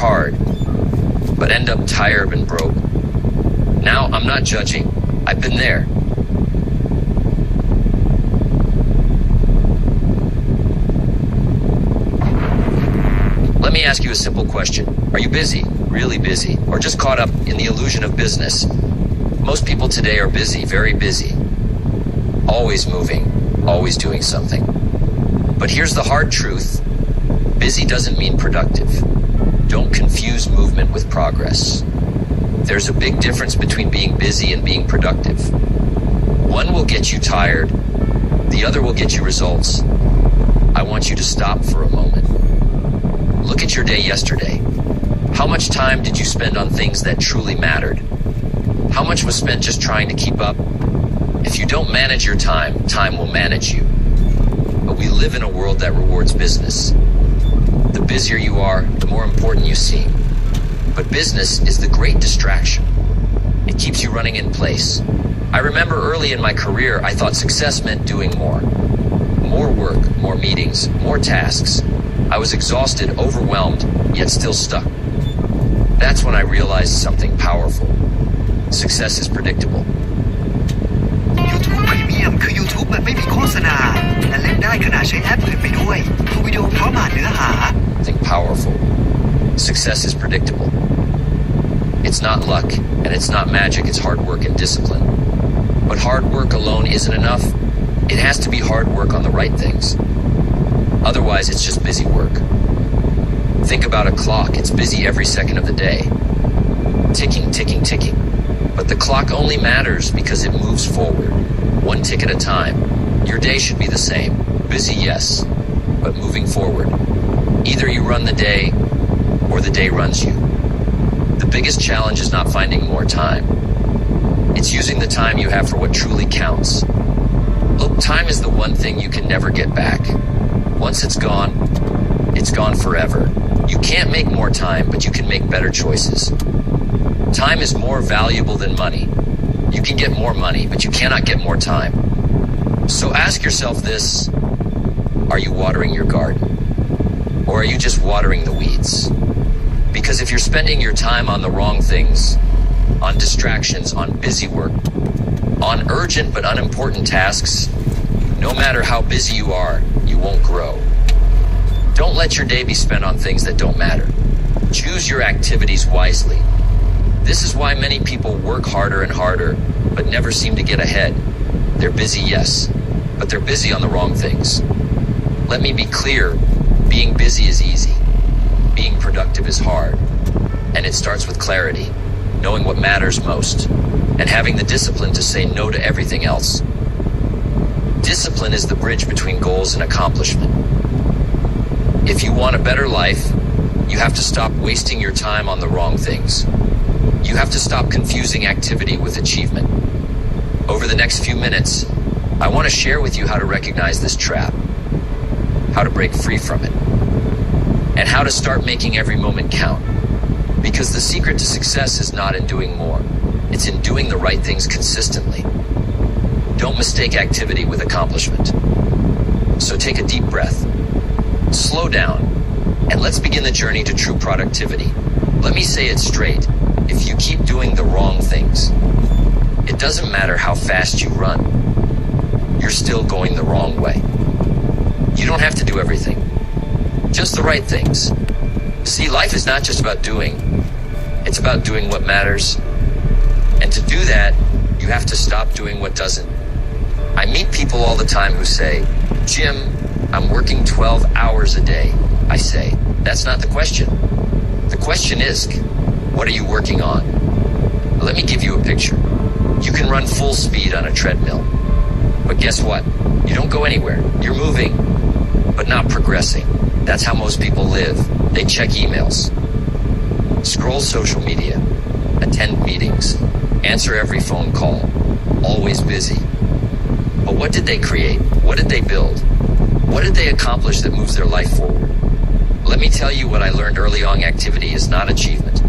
hard, but end up tired and broke. Now, I'm not judging. I've been there. Let me ask you a simple question. Are you busy, really busy, or just caught up in the illusion of business? Most people today are busy, very busy. Always moving, always doing something. But here's the hard truth. Busy doesn't mean productive. Don't confuse movement with progress. There's a big difference between being busy and being productive. One will get you tired, the other will get you results. I want you to stop for a moment. Look at your day yesterday. How much time did you spend on things that truly mattered? How much was spent just trying to keep up? If you don't manage your time, time will manage you. But we live in a world that rewards business. The busier you are, the more important you seem. But business is the great distraction. It keeps you running in place. I remember early in my career, I thought success meant doing more. More work, more meetings, more tasks. I was exhausted, overwhelmed, yet still stuck. That's when I realized something powerful. Success is predictable. YouTube Premium คือ YouTube แบบไม่มีโฆษณาและเล่นได้ขณะใช้แอปอื่นไปด้วยทุกวิดีโอพร้อมอ่านเนื้อหา Something powerful. Success is predictable. It's not luck, and it's not magic, it's hard work and discipline. But hard work alone isn't enough. It has to be hard work on the right things. Otherwise, it's just busy work. Think about a clock. It's busy every second of the day. Ticking, ticking, ticking. But the clock only matters because it moves forward, one tick at a time. Your day should be the same. Busy, yes, but moving forward. Either you run the day, or the day runs you. The biggest challenge is not finding more time. It's using the time you have for what truly counts. Look, time is the one thing you can never get back. Once it's gone forever. You can't make more time, but you can make better choices. Time is more valuable than money. You can get more money, but you cannot get more time. So ask yourself this, are you watering your garden? Or are you just watering the weeds? Because if you're spending your time on the wrong things, on distractions, on busy work, on urgent but unimportant tasks, no matter how busy you are, you won't grow. Don't let your day be spent on things that don't matter. Choose your activities wisely. This is why many people work harder and harder, but never seem to get ahead. They're busy, yes, but they're busy on the wrong things. Let me be clear, being busy is easy. Being productive is hard. And it starts with clarity, knowing what matters most, and having the discipline to say no to everything else. Discipline is the bridge between goals and accomplishment. If you want a better life, you have to stop wasting your time on the wrong things. You have to stop confusing activity with achievement. Over the next few minutes, I want to share with you how to recognize this trap, how to break free from it, and how to start making every moment count. Because the secret to success is not in doing more. It's in doing the right things consistently. Don't mistake activity with accomplishment. So take a deep breath. Slow down, and let's begin the journey to true productivity. Let me say it straight. If you keep doing the wrong things, it doesn't matter how fast you run. You're still going the wrong way. You don't have to do everything. Just the right things. See, life is not just about doing. It's about doing what matters. And to do that, you have to stop doing what doesn't. I meet people all the time who say, Jim, I'm working 12 hours a day. I say, that's not the question. The question is, what are you working on? Let me give you a picture. You can run full speed on a treadmill. But guess what? You don't go anywhere. You're moving, but not progressing. That's how most people live. They check emails, scroll social media, attend meetings, answer every phone call, always busy. But what did they create? What did they build? What did they accomplish that moves their life forward? Let me tell you what I learned early on. Activity is not achievement.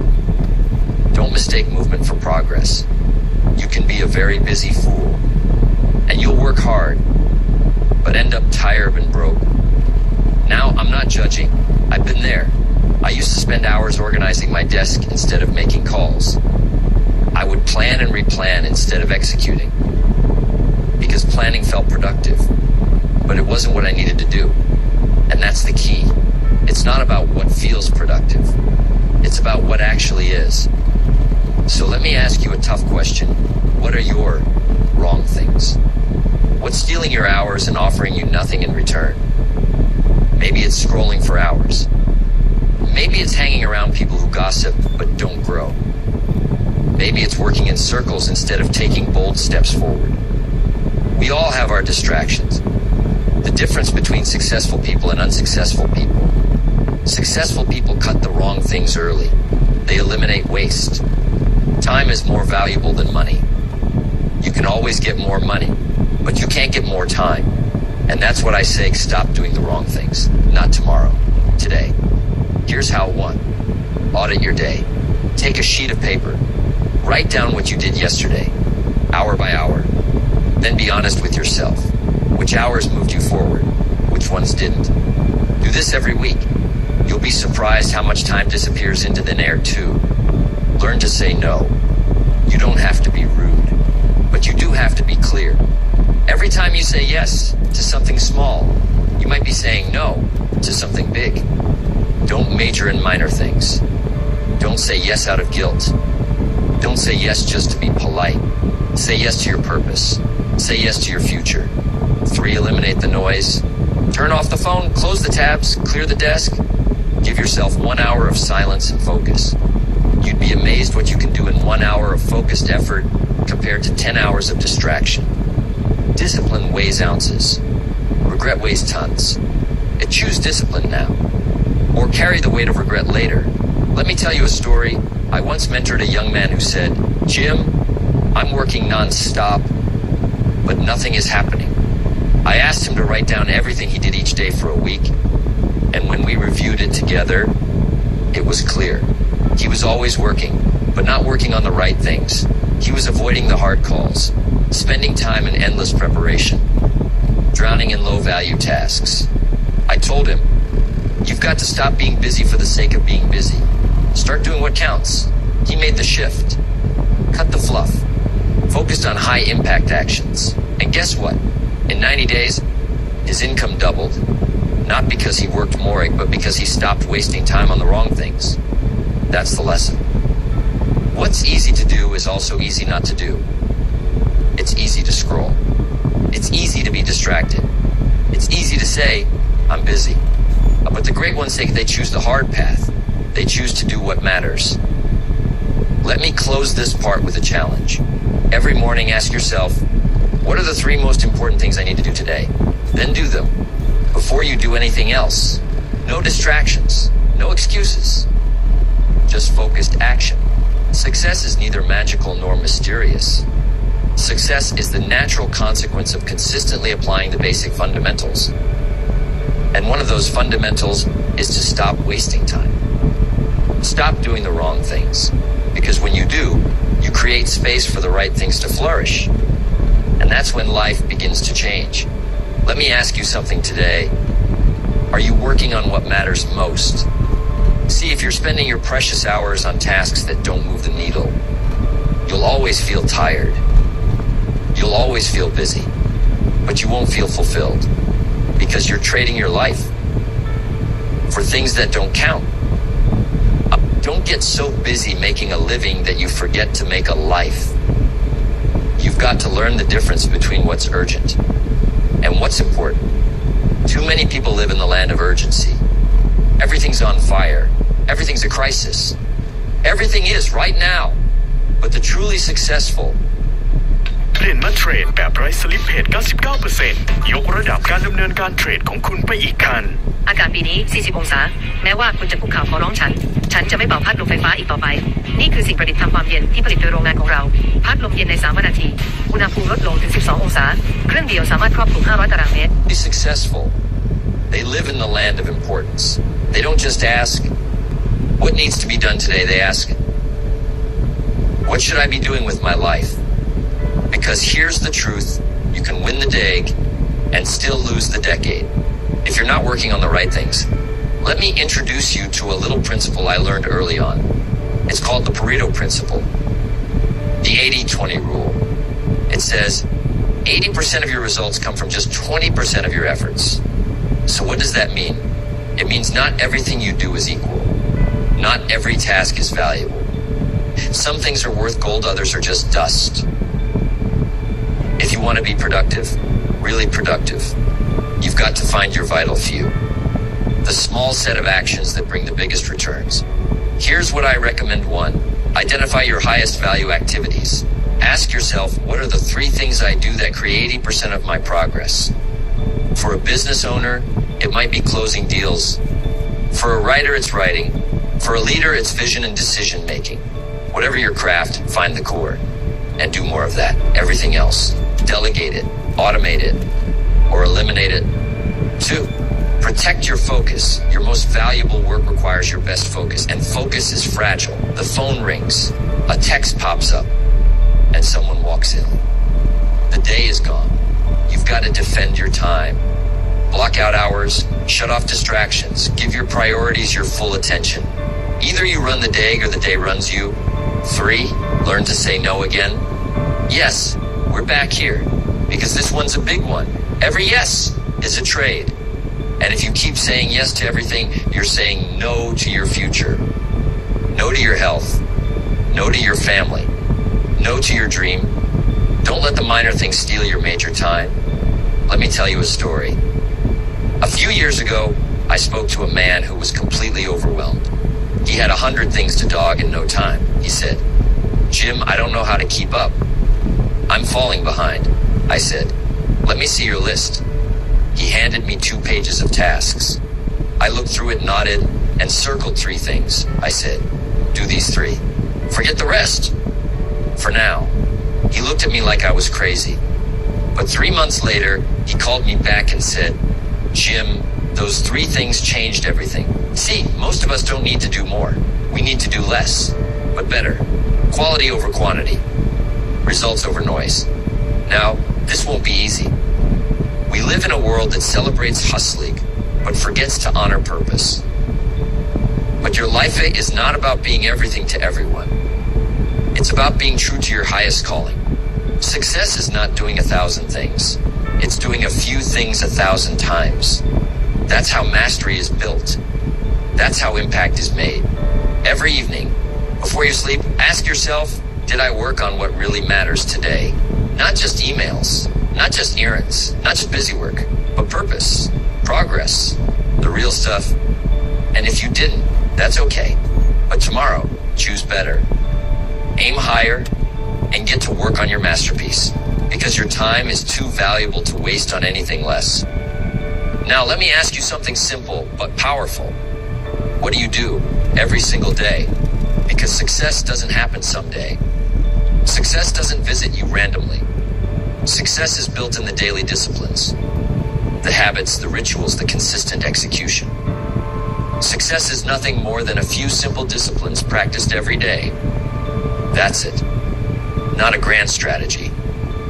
Don't mistake movement for progress. You can be a very busy fool, and you'll work hard, but end up tired and broke. Now, I'm not judging. I've been there. I used to spend hours organizing my desk instead of making calls. I would plan and replan instead of executing. Because planning felt productive, but it wasn't what I needed to do. And that's the key. It's not about what feels productive. It's about what actually is. So let me ask you a tough question. What are your wrong things? What's stealing your hours and offering you nothing in return? Maybe it's scrolling for hours. Maybe it's hanging around people who gossip but don't grow. Maybe it's working in circles instead of taking bold steps forward. We all have our distractions. The difference between successful people and unsuccessful people. Successful people cut the wrong things early. They eliminate waste. Time is more valuable than money. You can always get more money, but you can't get more time. And that's what I say, stop doing the wrong things. Not tomorrow, today. Here's how. 1. Audit your day. Take a sheet of paper. Write down what you did yesterday, hour by hour. Then be honest with yourself. Which hours moved you forward? Which ones didn't? Do this every week. You'll be surprised how much time disappears into thin air too. Learn to say no. You don't have to be rude, but you do have to be clear. Every time you say yes to something small, you might be saying no to something big. Don't major in minor things. Don't say yes out of guilt. Don't say yes just to be polite. Say yes to your purpose. Say yes to your future. 3. Eliminate the noise. Turn off the phone, close the tabs, clear the desk. Give yourself 1 hour of silence and focus. You'd be amazed what you can do in 1 hour of focused effort compared to 10 hours of distraction. Discipline weighs ounces. Regret weighs tons. Choose discipline now, or carry the weight of regret later. Let me tell you a story. I once mentored a young man who said, "Jim, I'm working non-stop, but nothing is happening." I asked him to write down everything he did each day for a week, and when we reviewed it together, it was clear. He was always working, but not working on the right things. He was avoiding the hard calls, spending time in endless preparation, drowning in low-value tasks. I told him, "You've got to stop being busy for the sake of being busy. Start doing what counts." He made the shift. Cut the fluff. Focused on high-impact actions. And guess what? In 90 days, his income doubled. Not because he worked more, but because he stopped wasting time on the wrong things. That's the lesson. What's easy to do is also easy not to do. It's easy to scroll. It's easy to be distracted. It's easy to say, "I'm busy." But the great ones say they choose the hard path. They choose to do what matters. Let me close this part with a challenge. Every morning ask yourself, what are the 3 most important things I need to do today? Then do them. Before you do anything else. No distractions. No excuses. Just focused action. Success is neither magical nor mysterious. Success is the natural consequence of consistently applying the basic fundamentals. And one of those fundamentals is to stop wasting time. Stop doing the wrong things. Because when you do, you create space for the right things to flourish. And that's when life begins to change. Let me ask you something today. Are you working on what matters most? See, if you're spending your precious hours on tasks that don't move the needle, you'll always feel tired. You'll always feel busy, but you won't feel fulfilled because you're trading your life for things that don't count. Don't get so busy making a living that you forget to make a life. You've got to learn the difference between what's urgent and what's important. Too many people live in the land of urgency. Everything's on fire. Everything's a crisis. Everything is right now. But the truly successful เปลี่ยนมาเทรดแบบไร้สลิปเพจ 99% ยกระดับการดำเนินการเทรดของคุณไปอีกขั้น อากาศปีนี้ 40 องศา แม้ว่าคุณจะคุกเข่าขอร้องฉันจะไม่เป่าพัดลมไฟฟ้าอีกต่อไป นี่คือสิ่งประดิษฐ์ทำความเย็นที่ผลิตโดยโรงงานของเรา พัดลมเย็นใน3วินาที อุณหภูมิลดลงถึง 12 องศา เครื่องเดียวสามารถครอบคลุม 500 ตารางเมตร Be successful. They live in the land of importance. They don't just ask, what needs to be done today? They ask, what should I be doing with my life? Because here's the truth. You can win the day and still lose the decade. If you're not working on the right things, Let me introduce you to a little principle I learned early on. It's called the Pareto principle. The 80-20 rule. It says 80% of your results come from just 20% of your efforts. So what does that mean? It means not everything you do is equal. Not every task is valuable. Some things are worth gold, others are just dust. If you want to be productive, really productive, you've got to find your vital few. The small set of actions that bring the biggest returns. Here's what I recommend. 1. Identify your highest value activities. Ask yourself, what are the 3 things I do that create 80% of my progress? For a business owner, it might be closing deals. For a writer, it's writing. For a leader, it's vision and decision making. Whatever your craft, find the core and do more of that. Everything else, delegate it, automate it, or eliminate it. 2. Protect your focus. Your most valuable work requires your best focus, and focus is fragile. The phone rings, a text pops up, and someone walks in. The day is gone. You've got to defend your time. Block out hours, shut off distractions, give your priorities your full attention. Either you run the day or the day runs you. 3, learn to say no again. Yes, we're back here, because this one's a big one. Every yes is a trade. And if you keep saying yes to everything, you're saying no to your future. No to your health. No to your family. No to your dream. Don't let the minor things steal your major time. Let me tell you a story. A few years ago, I spoke to a man who was completely overwhelmed. He had 100 things to dog in no time. He said, "Jim, I don't know how to keep up. I'm falling behind." I said, "Let me see your list." He handed me 2 pages of tasks. I looked through it, nodded, and circled 3 things. I said, "Do these 3. Forget the rest. For now." He looked at me like I was crazy. But 3 months later, he called me back and said, "Jim, those 3 things changed everything. See, most of us don't need to do more. We need to do less, but better. Quality over quantity. Results over noise." Now, this won't be easy. We live in a world that celebrates hustling, but forgets to honor purpose. But your life is not about being everything to everyone. It's about being true to your highest calling. Success is not doing 1,000 things. It's doing a few things 1,000 times. That's how mastery is built. That's how impact is made. Every evening, before you sleep, ask yourself, did I work on what really matters today? Not just emails, not just errands, not just busy work, but purpose, progress, the real stuff. And if you didn't, that's okay. But tomorrow, choose better. Aim higher and get to work on your masterpiece, because your time is too valuable to waste on anything less. Now, let me ask you something simple but powerful. What do you do every single day? Because success doesn't happen someday. Success doesn't visit you randomly. Success is built in the daily disciplines, the habits, the rituals, the consistent execution. Success is nothing more than a few simple disciplines practiced every day. That's it. Not a grand strategy,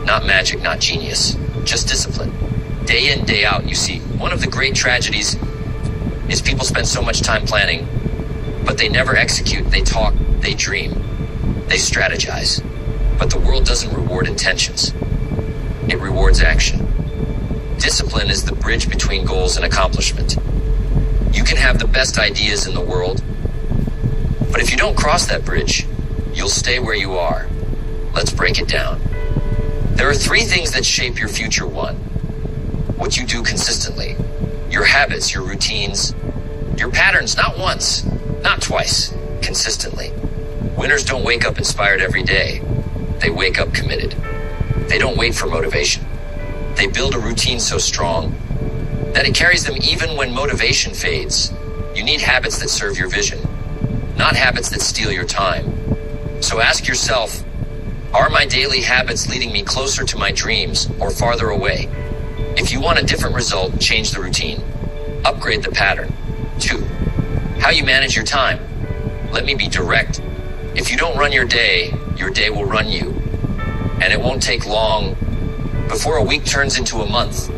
not magic, not genius, just discipline. Day in, day out. You see, one of the great tragedies is people spend so much time planning, but they never execute. They talk, they dream, they strategize. But the world doesn't reward intentions. It rewards action. Discipline is the bridge between goals and accomplishment. You can have the best ideas in the world, but if you don't cross that bridge, you'll stay where you are. Let's break it down. There are 3 things that shape your future. 1, what you do consistently. Your habits, your routines, your patterns, not once, not twice, consistently. Winners don't wake up inspired every day. They wake up committed. They don't wait for motivation. They build a routine so strong that it carries them even when motivation fades. You need habits that serve your vision, not habits that steal your time. So ask yourself, are my daily habits leading me closer to my dreams or farther away? If you want a different result, change the routine. Upgrade the pattern. 2, how you manage your time. Let me be direct. If you don't run your day will run you. And it won't take long before a week turns into a month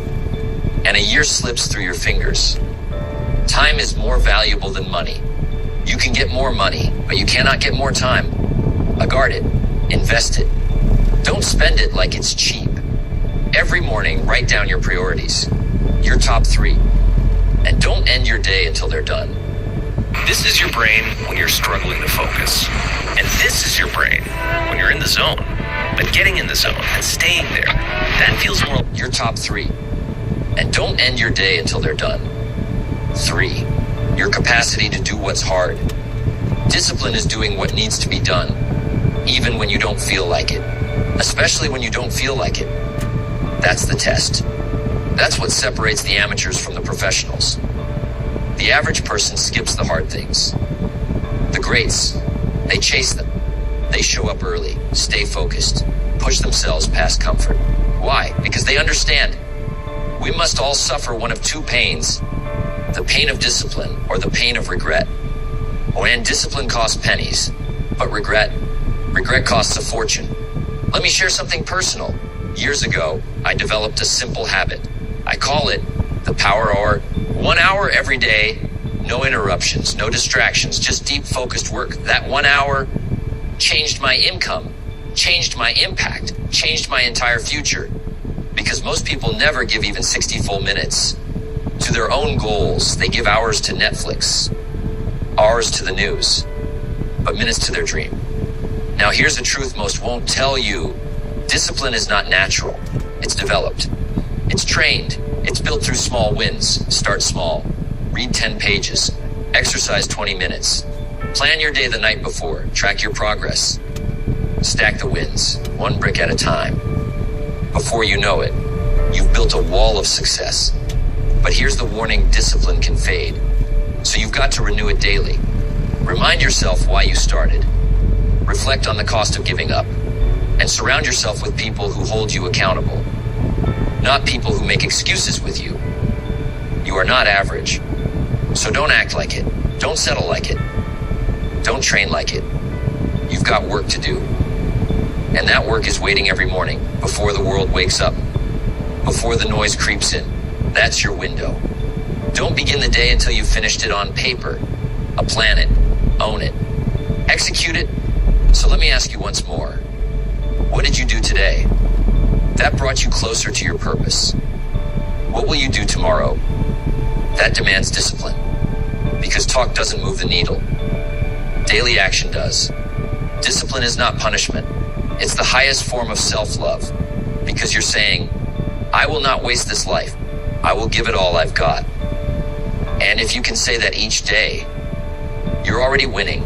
and a year slips through your fingers. Time is more valuable than money. You can get more money, but you cannot get more time. Guard it. Invest it. Don't spend it like it's cheap. Every morning, write down your priorities. Your top 3. And don't end your day until they're done. This is your brain when you're struggling to focus. And this is your brain when you're in the zone. But getting in the zone and staying there, that feels more... Your top 3. And don't end your day until they're done. 3. Your capacity to do what's hard. Discipline is doing what needs to be done, even when you don't feel like it. Especially when you don't feel like it. That's the test. That's what separates the amateurs from the professionals. The average person skips the hard things. The greats, they chase them. They show up early, stay focused, push themselves past comfort. Why? Because they understand. We must all suffer one of 2 pains. The pain of discipline or the pain of regret. And discipline costs pennies, but regret costs a fortune. Let me share something personal. Years ago, I developed a simple habit. I call it the Power Hour. 1 hour every day, no interruptions, no distractions, just deep focused work. That 1 hour changed my income, changed my impact, changed my entire future. Because most people never give even 60 full minutes to their own goals. They give hours to Netflix, hours to the news, but minutes to their dream. Now here's the truth most won't tell you. Discipline is not natural. It's developed. It's trained. It's built through small wins. Start small. Read 10 pages. Exercise 20 minutes. Plan your day the night before. Track your progress. Stack the wins, 1 brick at a time. Before you know it, you've built a wall of success. But here's the warning: discipline can fade. So you've got to renew it daily. Remind yourself why you started. Reflect on the cost of giving up. And surround yourself with people who hold you accountable. Not people who make excuses with you. You are not average. So don't act like it. Don't settle like it. Don't train like it. You've got work to do. And that work is waiting every morning, before the world wakes up, before the noise creeps in. That's your window. Don't begin the day until you've finished it on paper. Plan it. Own it. Execute it. So let me ask you once more. What did you do today? That brought you closer to your purpose. What will you do tomorrow? That demands discipline. Because talk doesn't move the needle. Daily action does. Discipline is not punishment. It's the highest form of self-love. Because you're saying, I will not waste this life. I will give it all I've got. And if you can say that each day, you're already winning.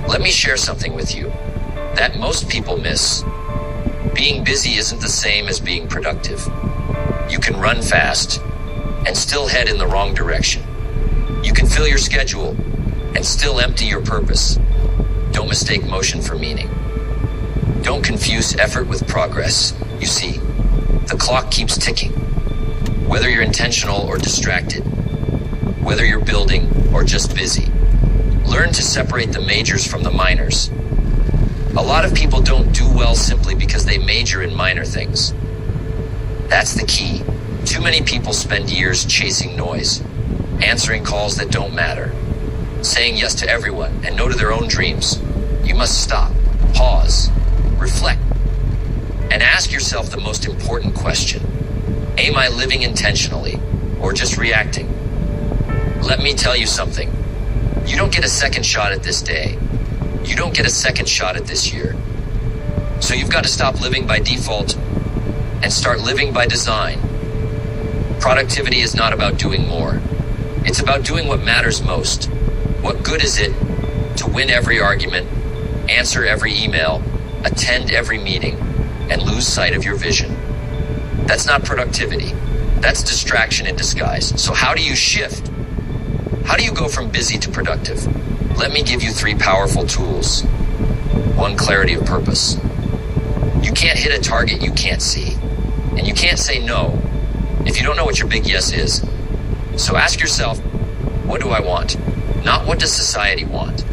Let me share something with you that most people miss. Being busy isn't the same as being productive. You can run fast and still head in the wrong direction. You can fill your schedule and still empty your purpose. Don't mistake motion for meaning. Don't confuse effort with progress. You see, the clock keeps ticking. Whether you're intentional or distracted, whether you're building or just busy. Learn to separate the majors from the minors. A lot of people don't do well simply because they major in minor things. That's the key. Too many people spend years chasing noise, answering calls that don't matter, saying yes to everyone and no to their own dreams. You must stop, pause, reflect, and ask yourself the most important question. Am I living intentionally or just reacting? Let me tell you something. You don't get a second shot at this day. You don't get a second shot at this year. So you've got to stop living by default and start living by design. Productivity is not about doing more. It's about doing what matters most. What good is it to win every argument, answer every email, attend every meeting, and lose sight of your vision? That's not productivity. That's distraction in disguise. So how do you shift? How do you go from busy to productive? Let me give you 3 powerful tools. 1, clarity of purpose. You can't hit a target you can't see. And you can't say no if you don't know what your big yes is. So ask yourself, what do I want? Not what does society want?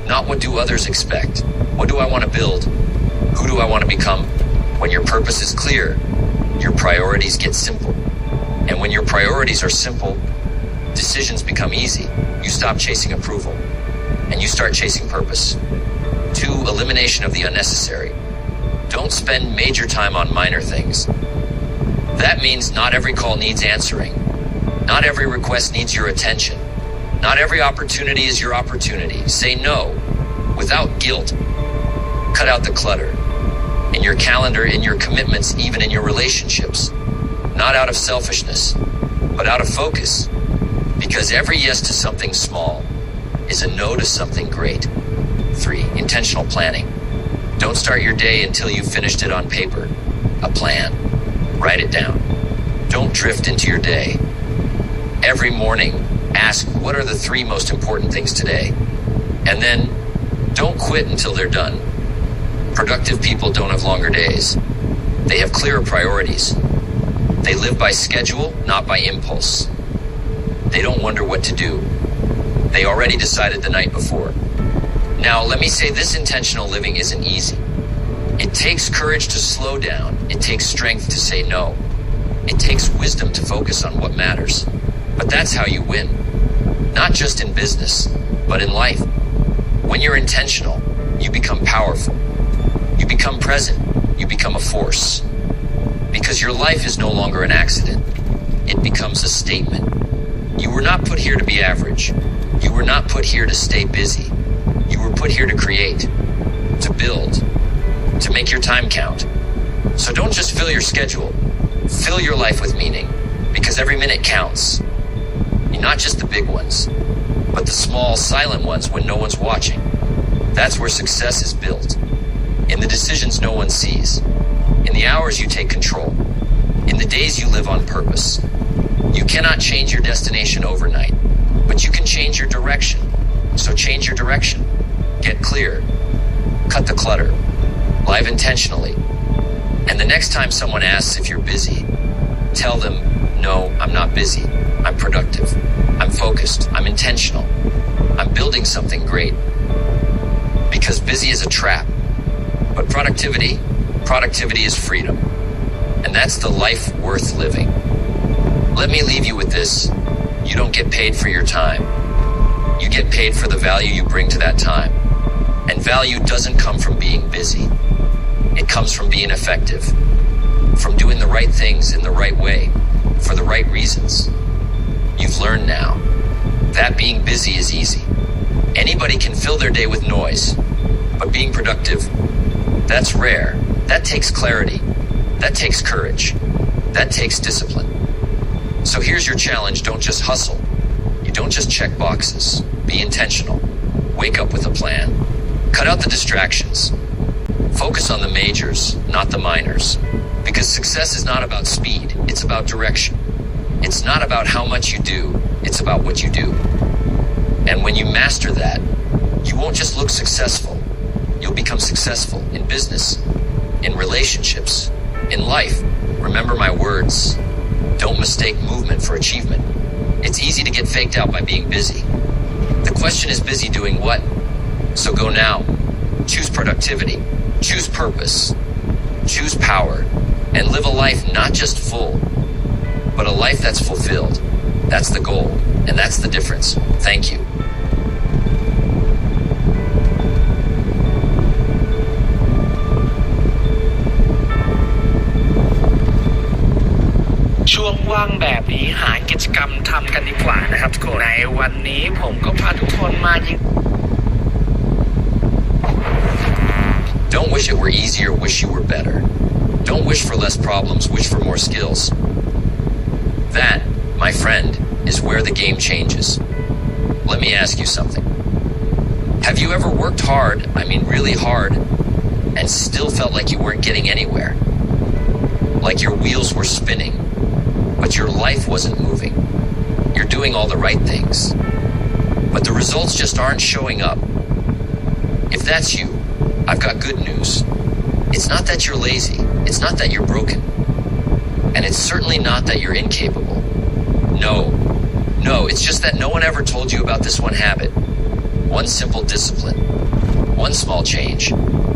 Not what do others expect? What do I want to build? Who do I want to become? When your purpose is clear, your priorities get simple. And when your priorities are simple, decisions become easy. You stop chasing approval, and you start chasing purpose. 2. Elimination of the unnecessary. Don't spend major time on minor things. That means not every call needs answering. Not every request needs your attention. Not every opportunity is your opportunity. Say no without guilt. Cut out the clutter in your calendar, in your commitments, even in your relationships. Not out of selfishness, but out of focus. Because every yes to something small is a no to something great. 3. Intentional planning. Don't start your day until you've finished it on paper. A plan. Write it down. Don't drift into your day. Every morning, ask, what are the 3 most important things today? And then, don't quit until they're done. Productive people don't have longer days. They have clearer priorities. They live by schedule, not by impulse. They don't wonder what to do. They already decided the night before. Now, let me say this: intentional living isn't easy. It takes courage to slow down. It takes strength to say no. It takes wisdom to focus on what matters. But that's how you win. Not just in business, but in life. When you're intentional, you become powerful. You become present. You become a force. Because your life is no longer an accident. It becomes a statement. You were not put here to be average. You were not put here to stay busy. You were put here to create, to build, to make your time count. So don't just fill your schedule. Fill your life with meaning, because every minute counts. Not just the big ones, but the small, silent ones when no one's watching. That's where success is built. In the decisions no one sees. In the hours you take control. In the days you live on purpose. You cannot change your destination overnight, but you can change your direction. So change your direction. Get clear. Cut the clutter. Live intentionally. And the next time someone asks if you're busy, tell them, no, I'm not busy. I'm productive. I'm focused. I'm intentional. I'm building something great. Because busy is a trap. But productivity is freedom. And that's the life worth living. Let me leave you with this. You don't get paid for your time. You get paid for the value you bring to that time. And value doesn't come from being busy. It comes from being effective. From doing the right things in the right way, for the right reasons. You've learned now that being busy is easy. Anybody can fill their day with noise. But being productive, that's rare. That takes clarity. That takes courage. That takes discipline. So here's your challenge. Don't just hustle. You don't just check boxes. Be intentional. Wake up with a plan. Cut out the distractions. Focus on the majors, not the minors. Because success is not about speed. It's about direction. It's not about how much you do. It's about what you do. And when you master that, you won't just look successful. You'll become successful in business, in relationships, in life. Remember my words. Don't mistake movement for achievement. It's easy to get faked out by being busy. The question is, busy doing what? So go now. Choose productivity. Choose purpose. Choose power. And live a life not just full, but a life that's fulfilled. That's the goal. And that's the difference. Thank you. ช่วงว่างแบบนี้หากิจกรรมทำกันดีกว่านะครับทุกคนในวันนี้ผมก็พาทุกคนมายิง Don't wish it were easier, wish you were better. Don't wish for less problems, wish for more skills. That, my friend, is where the game changes. Let me ask you something. Have you ever worked hard, I mean really hard, and still felt like you weren't getting anywhere? Like your wheels were spinning, but your life wasn't moving. You're doing all the right things, but the results just aren't showing up. If that's you, I've got good news. It's not that you're lazy. It's not that you're broken. And it's certainly not that you're incapable. No, it's just that no one ever told you about this one habit. One simple discipline. One small change.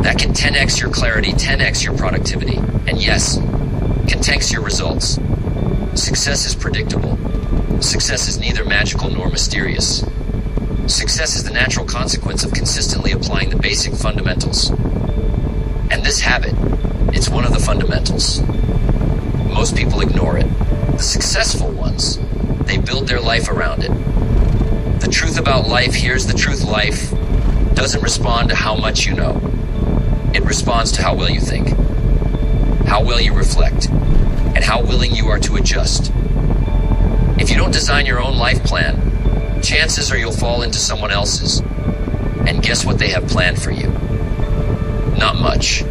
That can 10x your clarity, 10x your productivity. And yes, can 10x your results. Success is predictable. Success is neither magical nor mysterious. Success is the natural consequence of consistently applying the basic fundamentals. And this habit, it's one of the fundamentals. Most people ignore it. The successful ones, they build their life around it. The truth about life, here's the truth: life doesn't respond to how much you know. It responds to how well you think, how well you reflect, and how willing you are to adjust. If you don't design your own life plan, chances are you'll fall into someone else's. And guess what they have planned for you? Not much.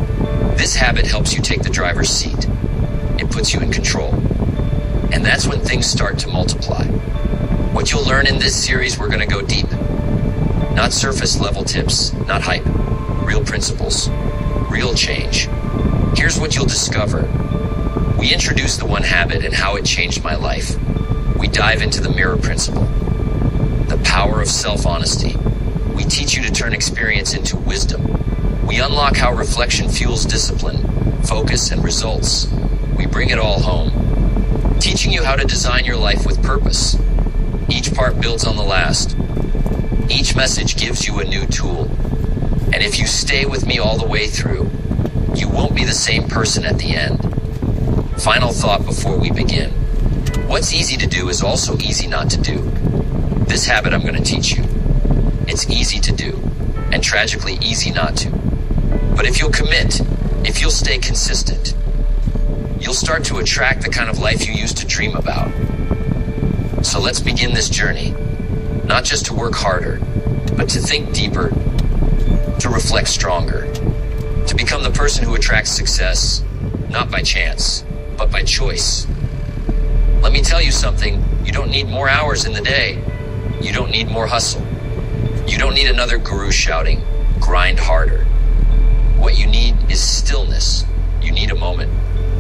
This habit helps you take the driver's seat. It puts you in control. And that's when things start to multiply. What you'll learn in this series, we're going to go deep. Not surface level tips, not hype. Real principles, real change. Here's what you'll discover. We introduce the one habit and how it changed my life. We dive into the mirror principle, the power of self-honesty. We teach you to turn experience into wisdom. We unlock how reflection fuels discipline, focus, and results. We bring it all home, teaching you how to design your life with purpose. Each part builds on the last. Each message gives you a new tool. And if you stay with me all the way through, you won't be the same person at the end. Final thought before we begin. What's easy to do is also easy not to do. This habit I'm going to teach you. It's easy to do, and tragically easy not to. But if you'll commit, if you'll stay consistent, you'll start to attract the kind of life you used to dream about. So let's begin this journey, not just to work harder, but to think deeper, to reflect stronger, to become the person who attracts success, not by chance, but by choice. Let me tell you something, you don't need more hours in the day. You don't need more hustle. You don't need another guru shouting, grind harder. What you need is stillness. You need a moment,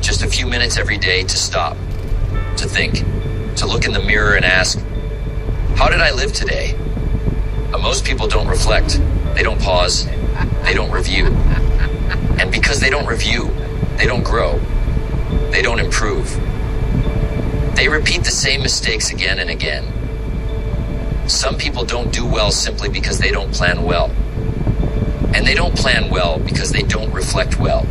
just a few minutes every day to stop, to think, to look in the mirror and ask, how did I live today? Most people don't reflect. They don't pause. They don't review. And because they don't review, they don't grow. They don't improve. They repeat the same mistakes again and again. Some people don't do well simply because they don't plan well. And they don't plan well because they don't reflect well.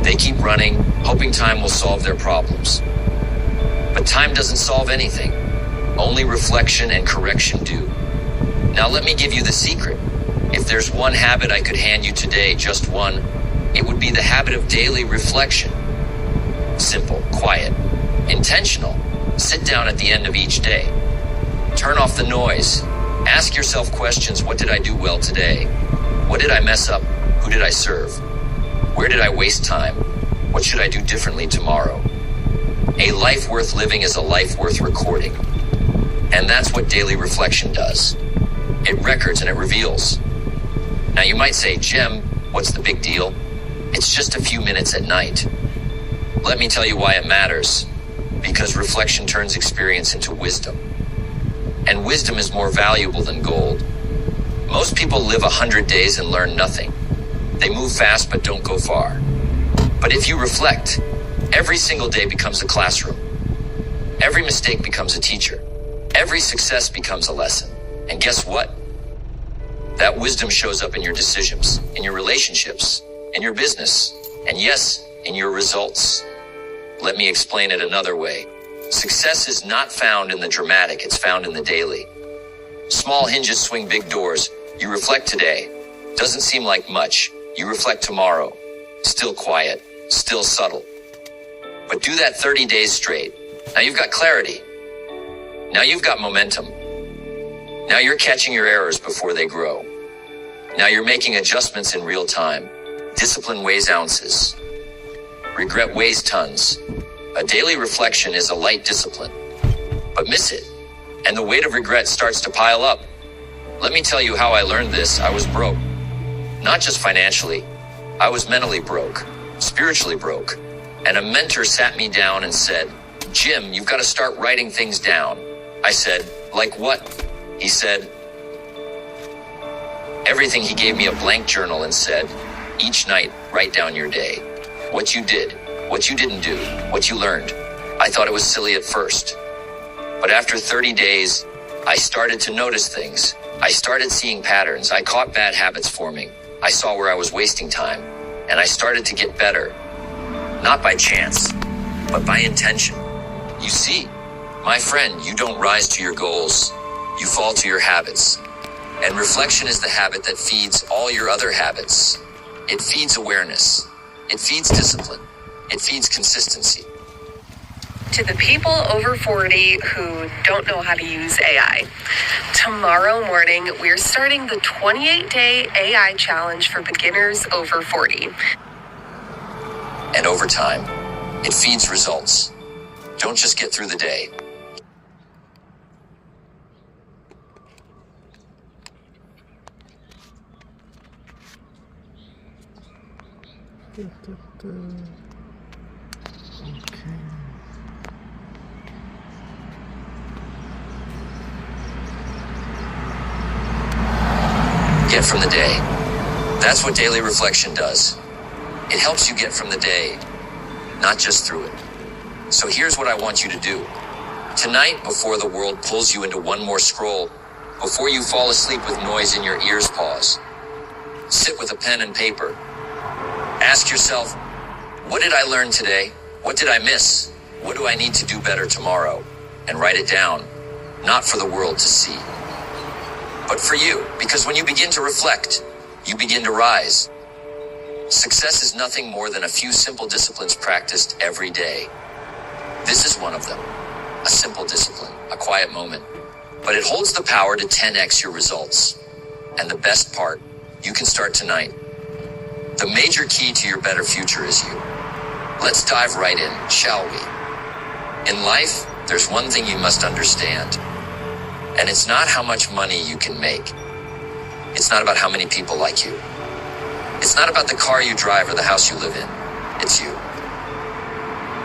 They keep running, hoping time will solve their problems. But time doesn't solve anything. Only reflection and correction do. Now let me give you the secret. If there's one habit I could hand you today, just one, it would be the habit of daily reflection. Simple, quiet, intentional. Sit down at the end of each day. Turn off the noise. Ask yourself questions. What did I do well today? What did I mess up? Who did I serve? Where did I waste time? What should I do differently tomorrow? A life worth living is a life worth recording. And that's what daily reflection does. It records and it reveals. Now you might say, Jem, what's the big deal? It's just a few minutes at night. Let me tell you why it matters. Because reflection turns experience into wisdom. And wisdom is more valuable than gold. Most people live 100 days and learn nothing. They move fast but don't go far. But if you reflect, every single day becomes a classroom. Every mistake becomes a teacher. Every success becomes a lesson. And guess what? That wisdom shows up in your decisions, in your relationships, in your business, and yes, in your results. Let me explain it another way. Success is not found in the dramatic, it's found in the daily. Small hinges swing big doors. You reflect today. Doesn't seem like much. You reflect tomorrow. Still quiet, still subtle. But do that 30 days straight. Now you've got clarity. Now you've got momentum. Now you're catching your errors before they grow. Now you're making adjustments in real time. Discipline weighs ounces. Regret weighs tons. A daily reflection is a light discipline. But miss it, and the weight of regret starts to pile up. Let me tell you how I learned this. I was broke. Not just financially. I was mentally broke, spiritually broke. And a mentor sat me down and said, Jim, you've got to start writing things down. I said, like what? He said, everything. He gave me a blank journal and said, each night, write down your day. What you did, what you didn't do, what you learned. I thought it was silly at first. But after 30 days, I started to notice things. I started seeing patterns. I caught bad habits forming. I saw where I was wasting time. And I started to get better. Not by chance, but by intention. You see, my friend, you don't rise to your goals. You fall to your habits. And reflection is the habit that feeds all your other habits. It feeds awareness. It feeds discipline. It feeds consistency. To the people over 40 who don't know how to use AI, tomorrow morning we're starting the 28-day AI challenge for beginners over 40. And over time, it feeds results. Don't just get through the day. Get from the day. That's what daily reflection does. It helps you get from the day, not just through it. So here's what I want you to do. Tonight, before the world pulls you into one more scroll, before you fall asleep with noise in your ears, pause. Sit with a pen and paper. Ask yourself, what did I learn today? What did I miss? What do I need to do better tomorrow? And write it down, not for the world to see, but for you. Because when you begin to reflect, you begin to rise. Success is nothing more than a few simple disciplines practiced every day. This is one of them. A simple discipline, a quiet moment. But it holds the power to 10x your results. And the best part, you can start tonight. The major key to your better future is you. Let's dive right in, shall we? In life, there's one thing you must understand. And it's not how much money you can make. It's not about how many people like you. It's not about the car you drive or the house you live in. It's you.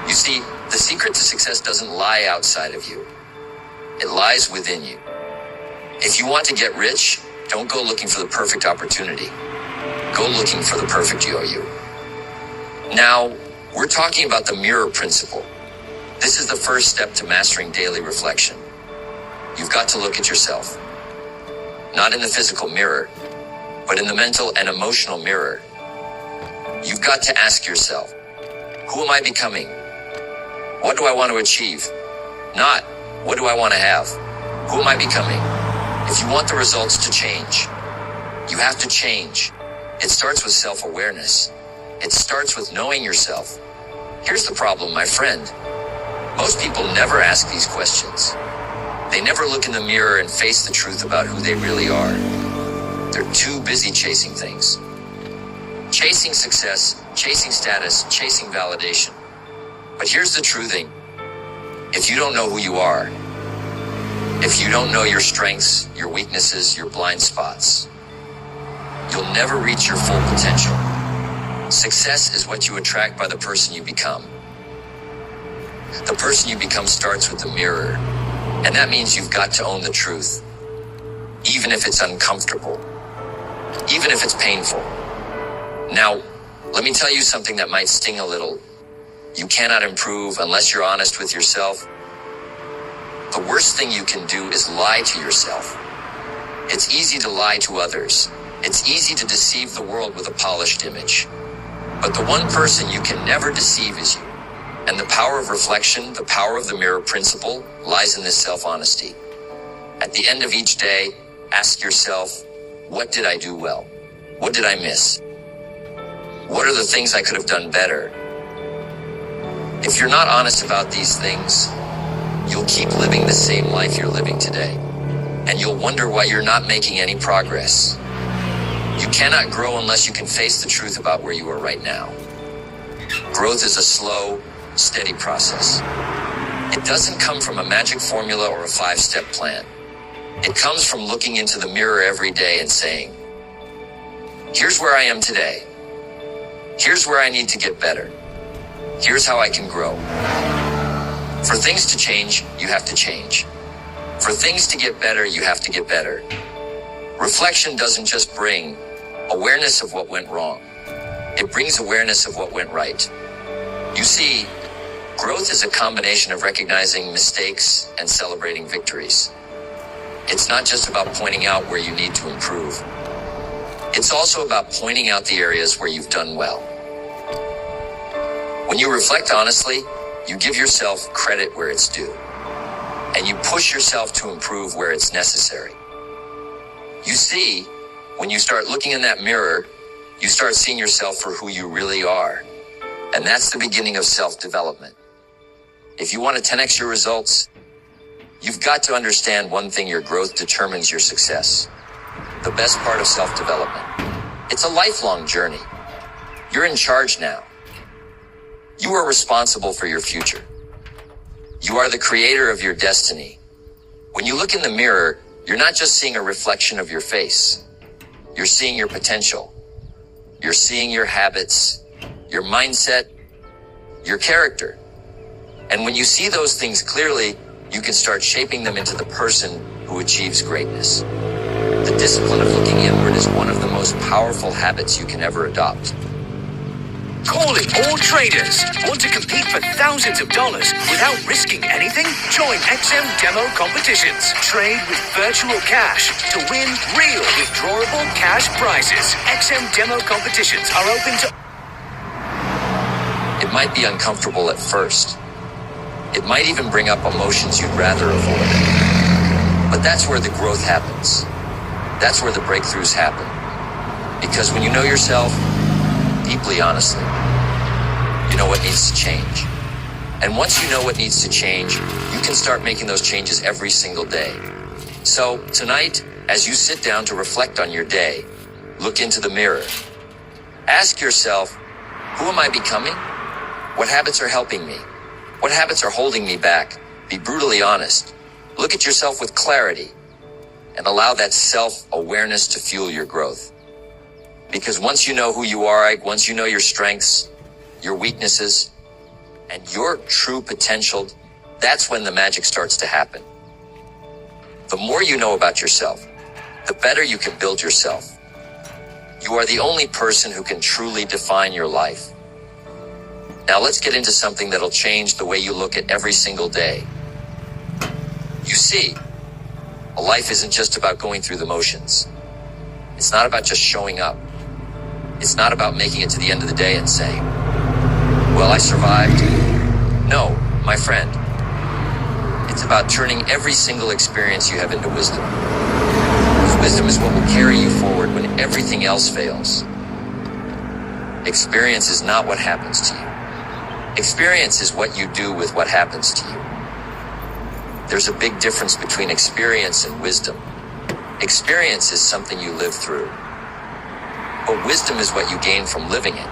You see, the secret to success doesn't lie outside of you. It lies within you. If you want to get rich, don't go looking for the perfect opportunity. Go looking for the perfect you. Now, we're talking about the mirror principle. This is the first step to mastering daily reflection. You've got to look at yourself. Not in the physical mirror, but in the mental and emotional mirror. You've got to ask yourself, who am I becoming? What do I want to achieve? Not, what do I want to have? Who am I becoming? If you want the results to change, you have to change. It starts with self-awareness. It starts with knowing yourself. Here's the problem, my friend. Most people never ask these questions. They never look in the mirror and face the truth about who they really are. They're too busy chasing things. Chasing success, chasing status, chasing validation. But here's the true thing. If you don't know who you are, if you don't know your strengths, your weaknesses, your blind spots, you'll never reach your full potential. Success is what you attract by the person you become. The person you become starts with the mirror, and that means you've got to own the truth, even if it's uncomfortable, even if it's painful. Now, let me tell you something that might sting a little. You cannot improve unless you're honest with yourself. The worst thing you can do is lie to yourself. It's easy to lie to others. It's easy to deceive the world with a polished image. But the one person you can never deceive is you. And the power of reflection, the power of the mirror principle, lies in this self-honesty. At the end of each day, ask yourself, what did I do well? What did I miss? What are the things I could have done better? If you're not honest about these things, you'll keep living the same life you're living today. And you'll wonder why you're not making any progress. You cannot grow unless you can face the truth about where you are right now. Growth is a slow, steady process. It doesn't come from a magic formula or a 5-step plan. It comes from looking into the mirror every day and saying, here's where I am today. Here's where I need to get better. Here's how I can grow. For things to change, you have to change. For things to get better, you have to get better. Reflection doesn't just bring awareness of what went wrong. It brings awareness of what went right. You see, Growth is a combination of recognizing mistakes and celebrating victories. It's not just about pointing out where you need to improve. It's also about pointing out the areas where you've done well. When you reflect honestly, you give yourself credit where it's due, and you push yourself to improve where it's necessary. You see, when you start looking in that mirror, you start seeing yourself for who you really are. And that's the beginning of self-development. If you want to 10x your results, you've got to understand one thing: your growth determines your success. The best part of self-development. It's a lifelong journey. You're in charge now. You are responsible for your future. You are the creator of your destiny. When you look in the mirror, you're not just seeing a reflection of your face. You're seeing your potential. You're seeing your habits, your mindset, your character. And when you see those things clearly, you can start shaping them into the person who achieves greatness. The discipline of looking inward is one of the most powerful habits you can ever adopt. Calling all traders. Want to compete for thousands of dollars without risking anything? Join XM Demo Competitions. Trade with virtual cash to win real withdrawable cash prizes. XM Demo Competitions are open to... It might be uncomfortable at first. It might even bring up emotions you'd rather avoid. But that's where the growth happens. That's where the breakthroughs happen. Because when you know yourself deeply, honestly, you know what needs to change. And once you know what needs to change, you can start making those changes every single day. So tonight, as you sit down to reflect on your day, look into the mirror. Ask yourself, who am I becoming? What habits are helping me? What habits are holding me back? Be brutally honest. Look at yourself with clarity and allow that self-awareness to fuel your growth. Because once you know who you are, once you know your strengths, your weaknesses, and your true potential, that's when the magic starts to happen. The more you know about yourself, the better you can build yourself. You are the only person who can truly define your life. Now let's get into something that'll change the way you look at every single day. You see, a life isn't just about going through the motions. It's not about just showing up. It's not about making it to the end of the day and saying, well, I survived. No, my friend. It's about turning every single experience you have into wisdom. Because wisdom is what will carry you forward when everything else fails. Experience is not what happens to you. Experience is what you do with what happens to you. There's a big difference between experience and wisdom. Experience is something you live through. But wisdom is what you gain from living it.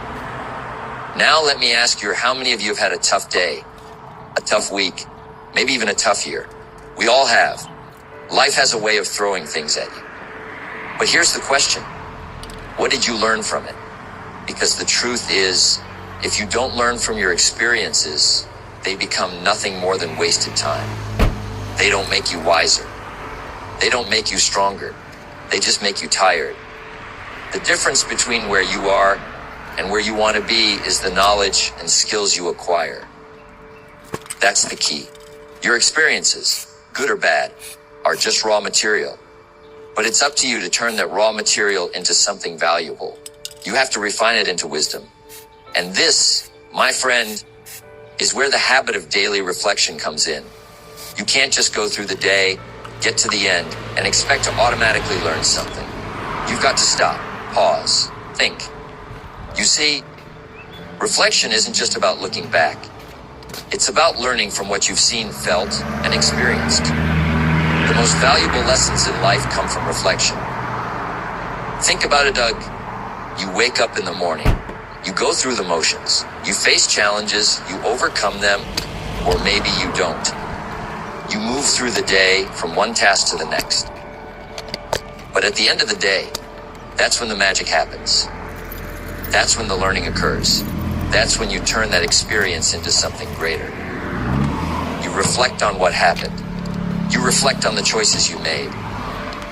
Now let me ask you, how many of you have had a tough day, a tough week, maybe even a tough year? We all have. Life has a way of throwing things at you. But here's the question. What did you learn from it? Because the truth is, if you don't learn from your experiences, they become nothing more than wasted time. They don't make you wiser. They don't make you stronger. They just make you tired. The difference between where you are and where you want to be is the knowledge and skills you acquire. That's the key. Your experiences, good or bad, are just raw material. But it's up to you to turn that raw material into something valuable. You have to refine it into wisdom. And this, my friend, is where the habit of daily reflection comes in. You can't just go through the day, get to the end, and expect to automatically learn something. You've got to stop, pause, think. You see, reflection isn't just about looking back. It's about learning from what you've seen, felt, and experienced. The most valuable lessons in life come from reflection. Think about it, Doug. You wake up in the morning. You go through the motions. You face challenges. You overcome them. Or maybe you don't. You move through the day from one task to the next. But at the end of the day, that's when the magic happens. That's when the learning occurs. That's when you turn that experience into something greater. You reflect on what happened. You reflect on the choices you made.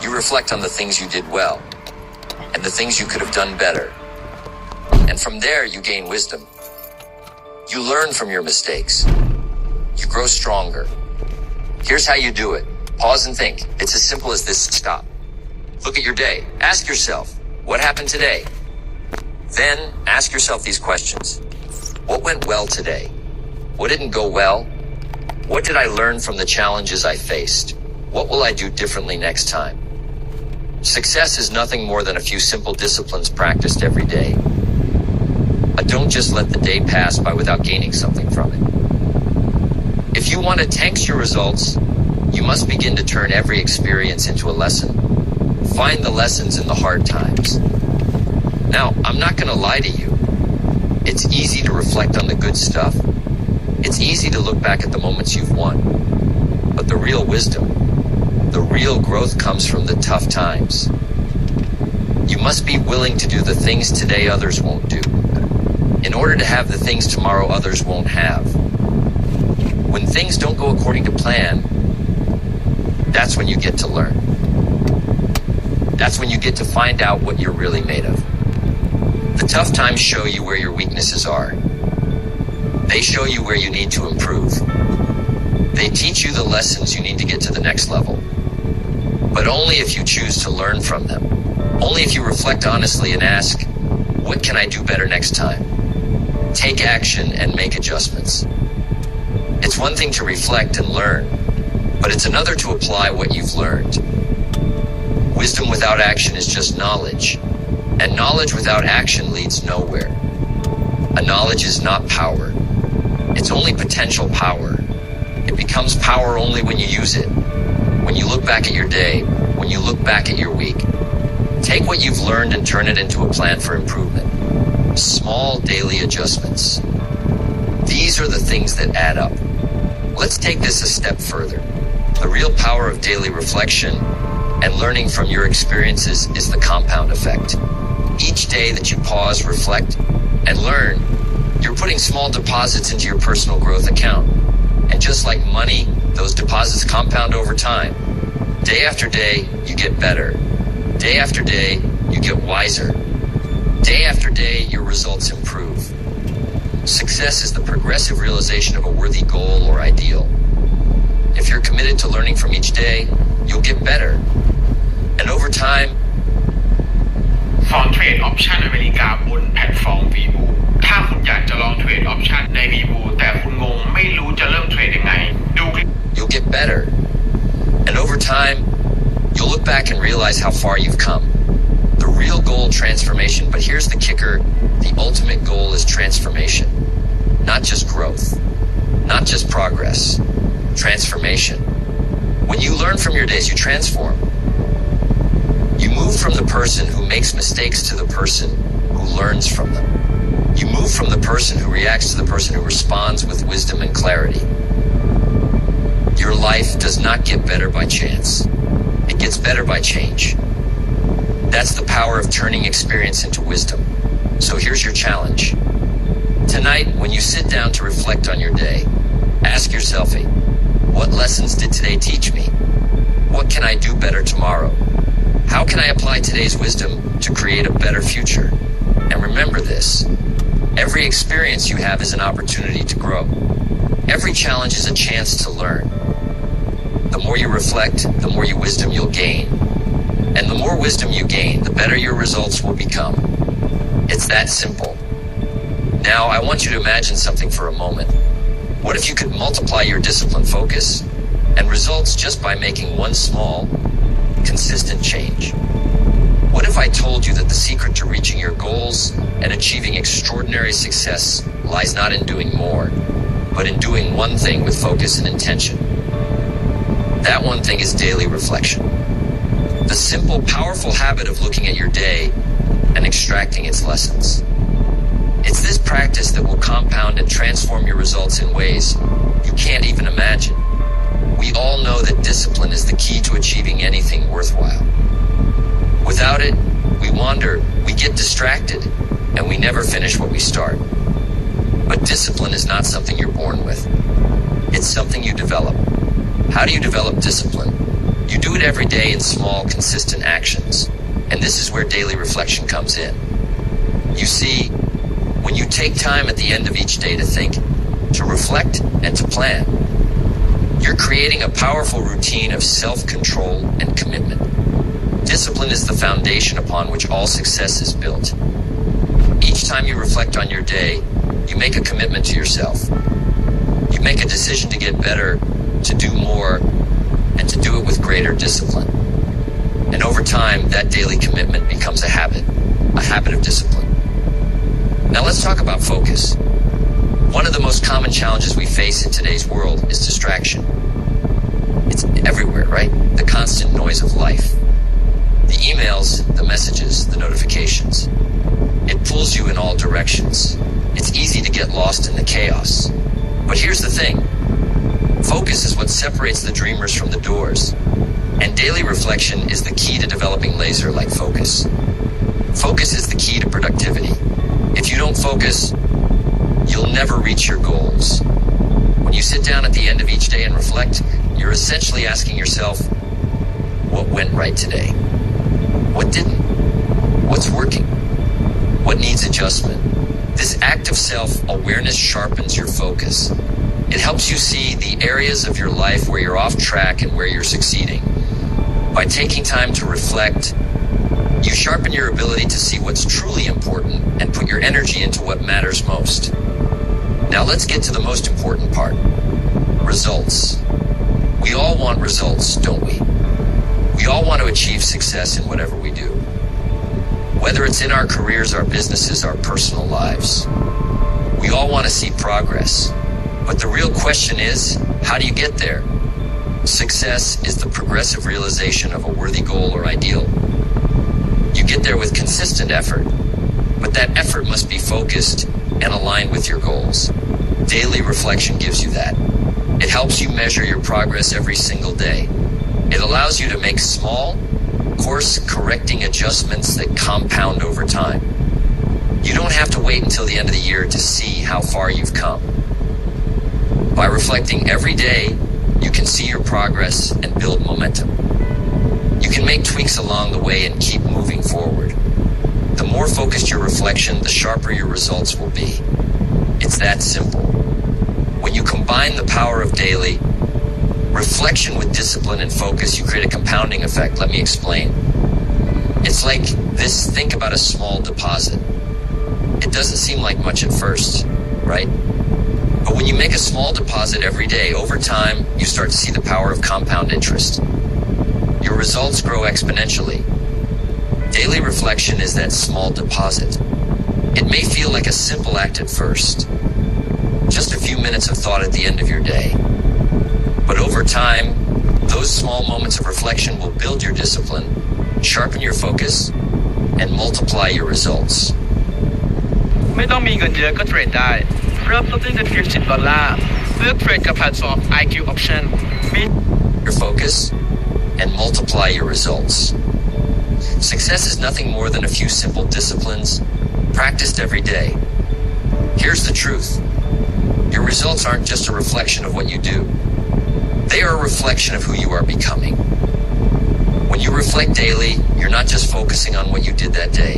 You reflect on the things you did well and the things you could have done better. And from there, you gain wisdom. You learn from your mistakes. you grow stronger. Here's how you do it. Pause and think. It's as simple as this. Stop. Look at your day. Ask yourself, what happened today? Then ask yourself these questions. What went well today? What didn't go well? What did I learn from the challenges I faced? What will I do differently next time? Success is nothing more than a few simple disciplines practiced every day. But don't just let the day pass by without gaining something from it. If you want to tank your results, you must begin to turn every experience into a lesson. Find the lessons in the hard times. Now, I'm not going to lie to you. It's easy to reflect on the good stuff. It's easy to look back at the moments you've won. But the real wisdom, the real growth comes from the tough times. You must be willing to do the things today others won't do, in order to have the things tomorrow others won't have. When things don't go according to plan, that's when you get to learn. That's when you get to find out what you're really made of. The tough times show you where your weaknesses are. They show you where you need to improve. They teach you the lessons you need to get to the next level. But only if you choose to learn from them. Only if you reflect honestly and ask, what can I do better next time? Take action and make adjustments. It's one thing to reflect and learn, but it's another to apply what you've learned. Wisdom without action is just knowledge, and knowledge without action leads nowhere. A knowledge is not power. It's only potential power. It becomes power only when you use it. When you look back at your day, when you look back at your week. Take what you've learned and turn it into a plan for improvement. Small daily adjustments. These are the things that add up. Let's take this a step further. The real power of daily reflection and learning from your experiences is the compound effect. Each day that you pause, reflect, and learn, you're putting small deposits into your personal growth account. And just like money, those deposits compound over time. Day after day, you get better. Day after day, you get wiser. Day after day, your results improve. Success is the progressive realization of a worthy goal or ideal. If you're committed to learning from each day, you'll get better. And over time, สอนเทรดออปชันอเมริกาบนแพลตฟอร์ม Webull ถ้าคุณอยากจะลองเทรดออปชันใน Webull แต่คุณงงไม่รู้จะเริ่มเทรดยังไงดูคลิป you'll get better. And over time, you'll look back and realize how far you've come. The real goal, transformation, but here's the kicker. The ultimate goal is transformation. Not just growth. Not just progress. Transformation. When you learn from your days, you transform. You move from the person who makes mistakes to the person who learns from them. You move from the person who reacts to the person who responds with wisdom and clarity. Your life does not get better by chance. It gets better by change. That's the power of turning experience into wisdom. So here's your challenge. Tonight, when you sit down to reflect on your day, ask yourself, what lessons did today teach me? What can I do better tomorrow? How can I apply today's wisdom to create a better future? And remember this, every experience you have is an opportunity to grow. Every challenge is a chance to learn. The more you reflect, the more wisdom you'll gain. And the more wisdom you gain, the better your results will become. It's that simple. Now, I want you to imagine something for a moment. What if you could multiply your discipline focus and results just by making one small, consistent change? What if I told you that the secret to reaching your goals and achieving extraordinary success lies not in doing more, but in doing one thing with focus and intention? That one thing is daily reflection. The simple, powerful habit of looking at your day and extracting its lessons. It's this practice that will compound and transform your results in ways you can't even imagine. We all know that discipline is the key to achieving anything worthwhile. Without it, we wander, we get distracted, and we never finish what we start. But discipline is not something you're born with. It's something you develop. How do you develop discipline? You do it every day in small, consistent actions. And this is where daily reflection comes in. You see, when you take time at the end of each day to think, to reflect, and to plan. You're creating a powerful routine of self-control and commitment. Discipline is the foundation upon which all success is built. Each time you reflect on your day, you make a commitment to yourself. You make a decision to get better, to do more, and to do it with greater discipline. And over time, that daily commitment becomes a habit of discipline. Now let's talk about focus. One of the most common challenges we face in today's world is distraction. It's everywhere, right? The constant noise of life. The emails, the messages, the notifications. It pulls you in all directions. It's easy to get lost in the chaos. But here's the thing. Focus is what separates the dreamers from the doers. And daily reflection is the key to developing laser-like focus. Focus is the key to productivity. If you don't focus, you'll never reach your goals. When you sit down at the end of each day and reflect, you're essentially asking yourself, what went right today? What didn't? What's working? What needs adjustment? This act of self-awareness sharpens your focus. It helps you see the areas of your life where you're off track and where you're succeeding. By taking time to reflect, you sharpen your ability to see what's truly important and put your energy into what matters most. Now let's get to the most important part. Results. We all want results, don't we? We all want to achieve success in whatever we do. Whether it's in our careers, our businesses, our personal lives. We all want to see progress. But the real question is, how do you get there? Success is the progressive realization of a worthy goal or ideal. You get there with consistent effort, but that effort must be focused and aligned with your goals. Daily reflection gives you that. It helps you measure your progress every single day. It allows you to make small, course-correcting adjustments that compound over time. You don't have to wait until the end of the year to see how far you've come. By reflecting every day, you can see your progress and build momentum. You can make tweaks along the way and keep moving forward. The more focused your reflection, the sharper your results will be. It's that simple. When you combine the power of daily reflection with discipline and focus, you create a compounding effect. Let me explain. It's like this. Think about a small deposit. It doesn't seem like much at first, right? But when you make a small deposit every day, over time, you start to see the power of compound interest. Your results grow exponentially. Daily reflection is that small deposit. It may feel like a simple act at first, just a few minutes of thought at the end of your day. But over time, those small moments of reflection will build your discipline, sharpen your focus, and multiply your results. ไม่ต้องมีเงินเยอะก็เทรดได้ เริ่มต้นด้วยเงินเพียง$10 เลือกเทรดกับแพลตฟอร์ม IQ Option มี Your focus and multiply your results. Success is nothing more than a few simple disciplines practiced every day. Here's the truth. Your results aren't just a reflection of what you do. They are a reflection of who you are becoming. When you reflect daily, you're not just focusing on what you did that day.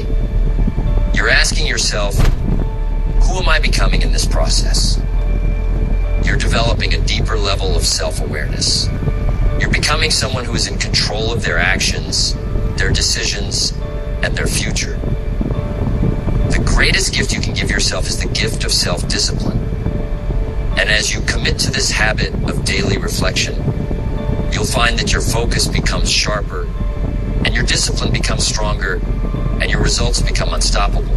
You're asking yourself, who am I becoming in this process? You're developing a deeper level of self-awareness. You're becoming someone who is in control of their actions, their decisions, and their future. The greatest gift you can give yourself is the gift of self-discipline. And as you commit to this habit of daily reflection, you'll find that your focus becomes sharper, and your discipline becomes stronger, and your results become unstoppable.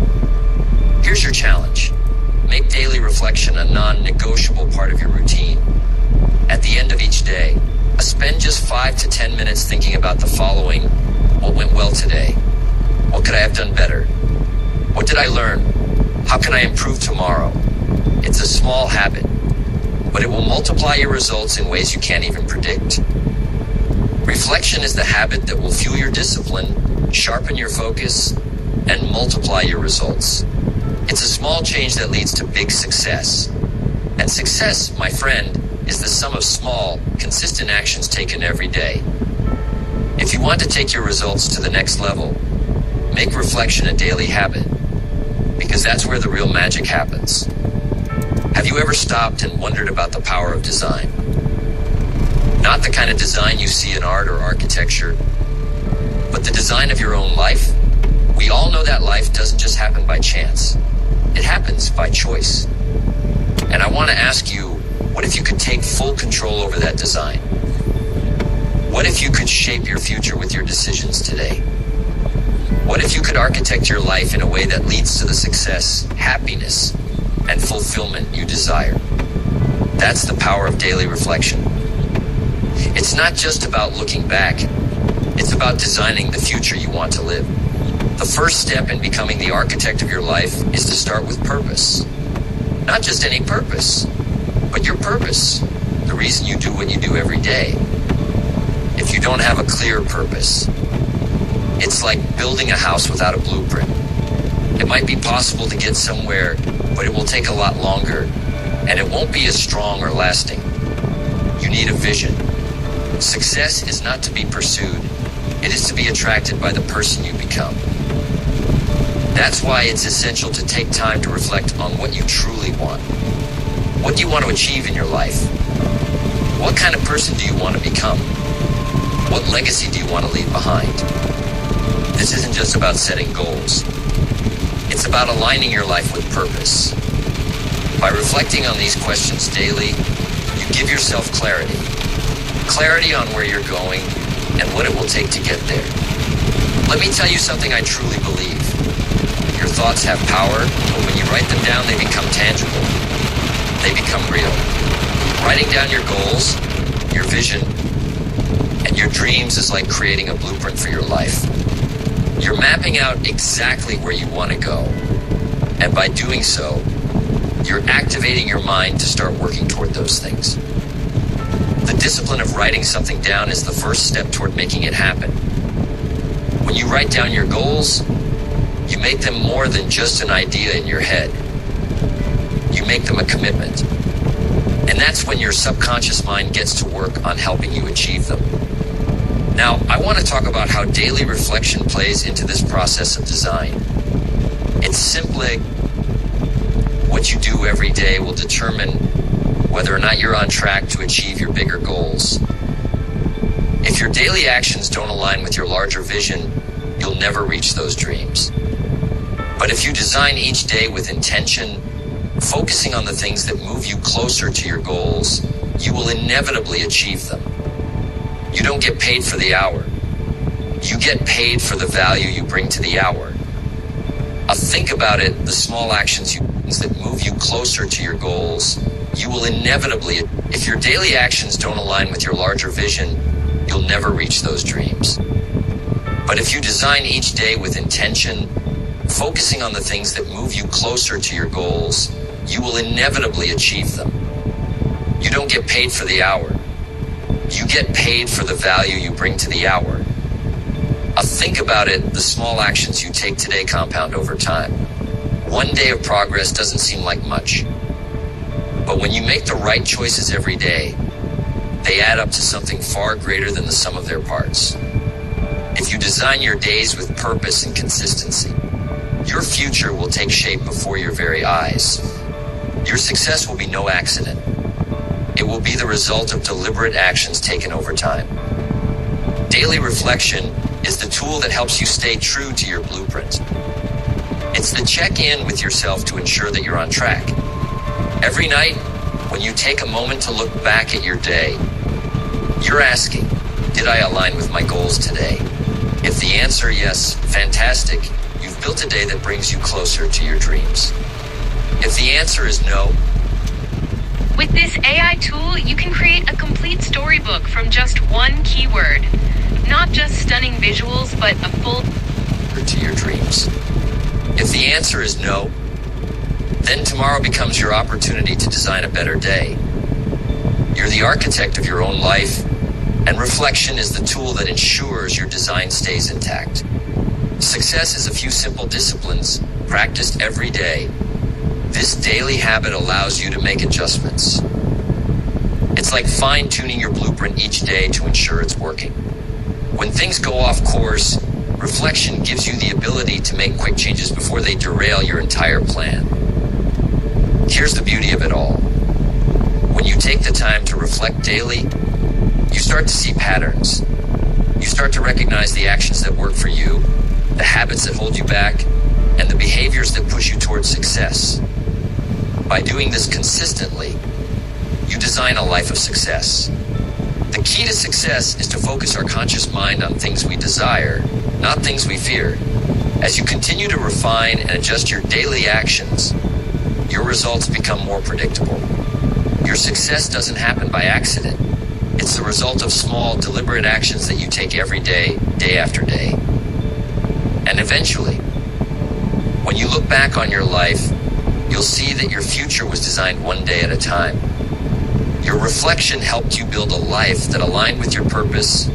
Here's your challenge. Make daily reflection a non-negotiable part of your routine. At the end of each day, spend just 5 to 10 minutes thinking about the following. What went well today? What could I have done better? What did I learn? How can I improve tomorrow? It's a small habit, but it will multiply your results in ways you can't even predict. Reflection is the habit that will fuel your discipline, sharpen your focus, and multiply your results. It's a small change that leads to big success. And success, my friend, is the sum of small, consistent actions taken every day. If you want to take your results to the next level, make reflection a daily habit, because that's where the real magic happens. Have you ever stopped and wondered about the power of design? Not the kind of design you see in art or architecture, but the design of your own life. We all know that life doesn't just happen by chance. It happens by choice. And I want to ask you, what if you could take full control over that design? What if you could shape your future with your decisions today? What if you could architect your life in a way that leads to the success, happiness, and fulfillment you desire? That's the power of daily reflection. It's not just about looking back. It's about designing the future you want to live. The first step in becoming the architect of your life is to start with purpose. Not just any purpose, but your purpose, the reason you do what you do every day. If you don't have a clear purpose, it's like building a house without a blueprint. It might be possible to get somewhere, but it will take a lot longer, and it won't be as strong or lasting. You need a vision. Success is not to be pursued. It is to be attracted by the person you become. That's why it's essential to take time to reflect on what you truly want. What do you want to achieve in your life? What kind of person do you want to become? What legacy do you want to leave behind? This isn't just about setting goals. It's about aligning your life with purpose. By reflecting on these questions daily, you give yourself clarity. Clarity on where you're going and what it will take to get there. Let me tell you something I truly believe. Your thoughts have power, but when you write them down, they become tangible. They become real. Writing down your goals, your vision, and your dreams is like creating a blueprint for your life. You're mapping out exactly where you want to go. And by doing so, you're activating your mind to start working toward those things. The discipline of writing something down is the first step toward making it happen. When you write down your goals, you make them more than just an idea in your head. You make them a commitment. And that's when your subconscious mind gets to work on helping you achieve them. Now, I want to talk about how daily reflection plays into this process of design. It's simply what you do every day will determine whether or not you're on track to achieve your bigger goals. If your daily actions don't align with your larger vision, you'll never reach those dreams. But if you design each day with intention, focusing on the things that move you closer to your goals, you will inevitably achieve them. You don't get paid for the hour. You get paid for the value you bring to the hour. Think about it, the small actions that move you closer to your goals, you will inevitably, if your daily actions don't align with your larger vision, you'll never reach those dreams. But if you design each day with intention, focusing on the things that move you closer to your goals, you will inevitably achieve them. You don't get paid for the hour. You get paid for the value you bring to the hour. Think about it, the small actions you take today compound over time. One day of progress doesn't seem like much. But when you make the right choices every day, they add up to something far greater than the sum of their parts. If you design your days with purpose and consistency, your future will take shape before your very eyes. Your success will be no accident. It will be the result of deliberate actions taken over time. Daily reflection is the tool that helps you stay true to your blueprint. It's the check-in with yourself to ensure that you're on track. Every night, when you take a moment to look back at your day, you're asking, did I align with my goals today? If the answer yes, fantastic. You've built a day that brings you closer to your dreams. If the answer is no, with this AI tool, you can create a complete storybook from just one keyword. Not just stunning visuals, but a full to your dreams. If the answer is no, then tomorrow becomes your opportunity to design a better day. You're the architect of your own life, and reflection is the tool that ensures your design stays intact. Success is a few simple disciplines practiced every day. This daily habit allows you to make adjustments. It's like fine-tuning your blueprint each day to ensure it's working. When things go off course, reflection gives you the ability to make quick changes before they derail your entire plan. Here's the beauty of it all. reflect daily, you start to see patterns. You start to recognize the actions that work for you, the habits that hold you back, and the behaviors that push you towards success. By doing this consistently, you design a life of success. The key to success is to focus our conscious mind on things we desire, not things we fear. As you continue to refine and adjust your daily actions, your results become more predictable. Your success doesn't happen by accident. It's the result of small, deliberate actions that you take every day, day after day. And eventually, when you look back on your life, you'll see that your future was designed one day at a time. Your reflection helped you build a life that aligned with your purpose,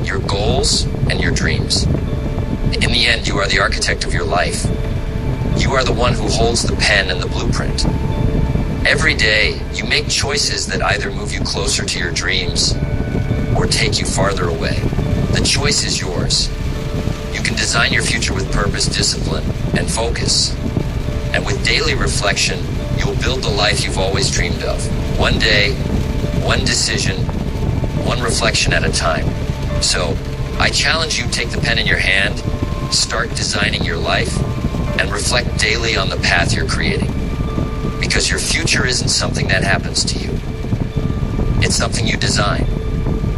your goals, and your dreams. In the end, you are the architect of your life. You are the one who holds the pen and the blueprint. Every day, you make choices that either move you closer to your dreams or take you farther away. The choice is yours. You can design your future with purpose, discipline, and focus. And with daily reflection, you'll build the life you've always dreamed of. One day, one decision, one reflection at a time. So, I challenge you, take the pen in your hand, start designing your life, and reflect daily on the path you're creating. Because your future isn't something that happens to you. It's something you design.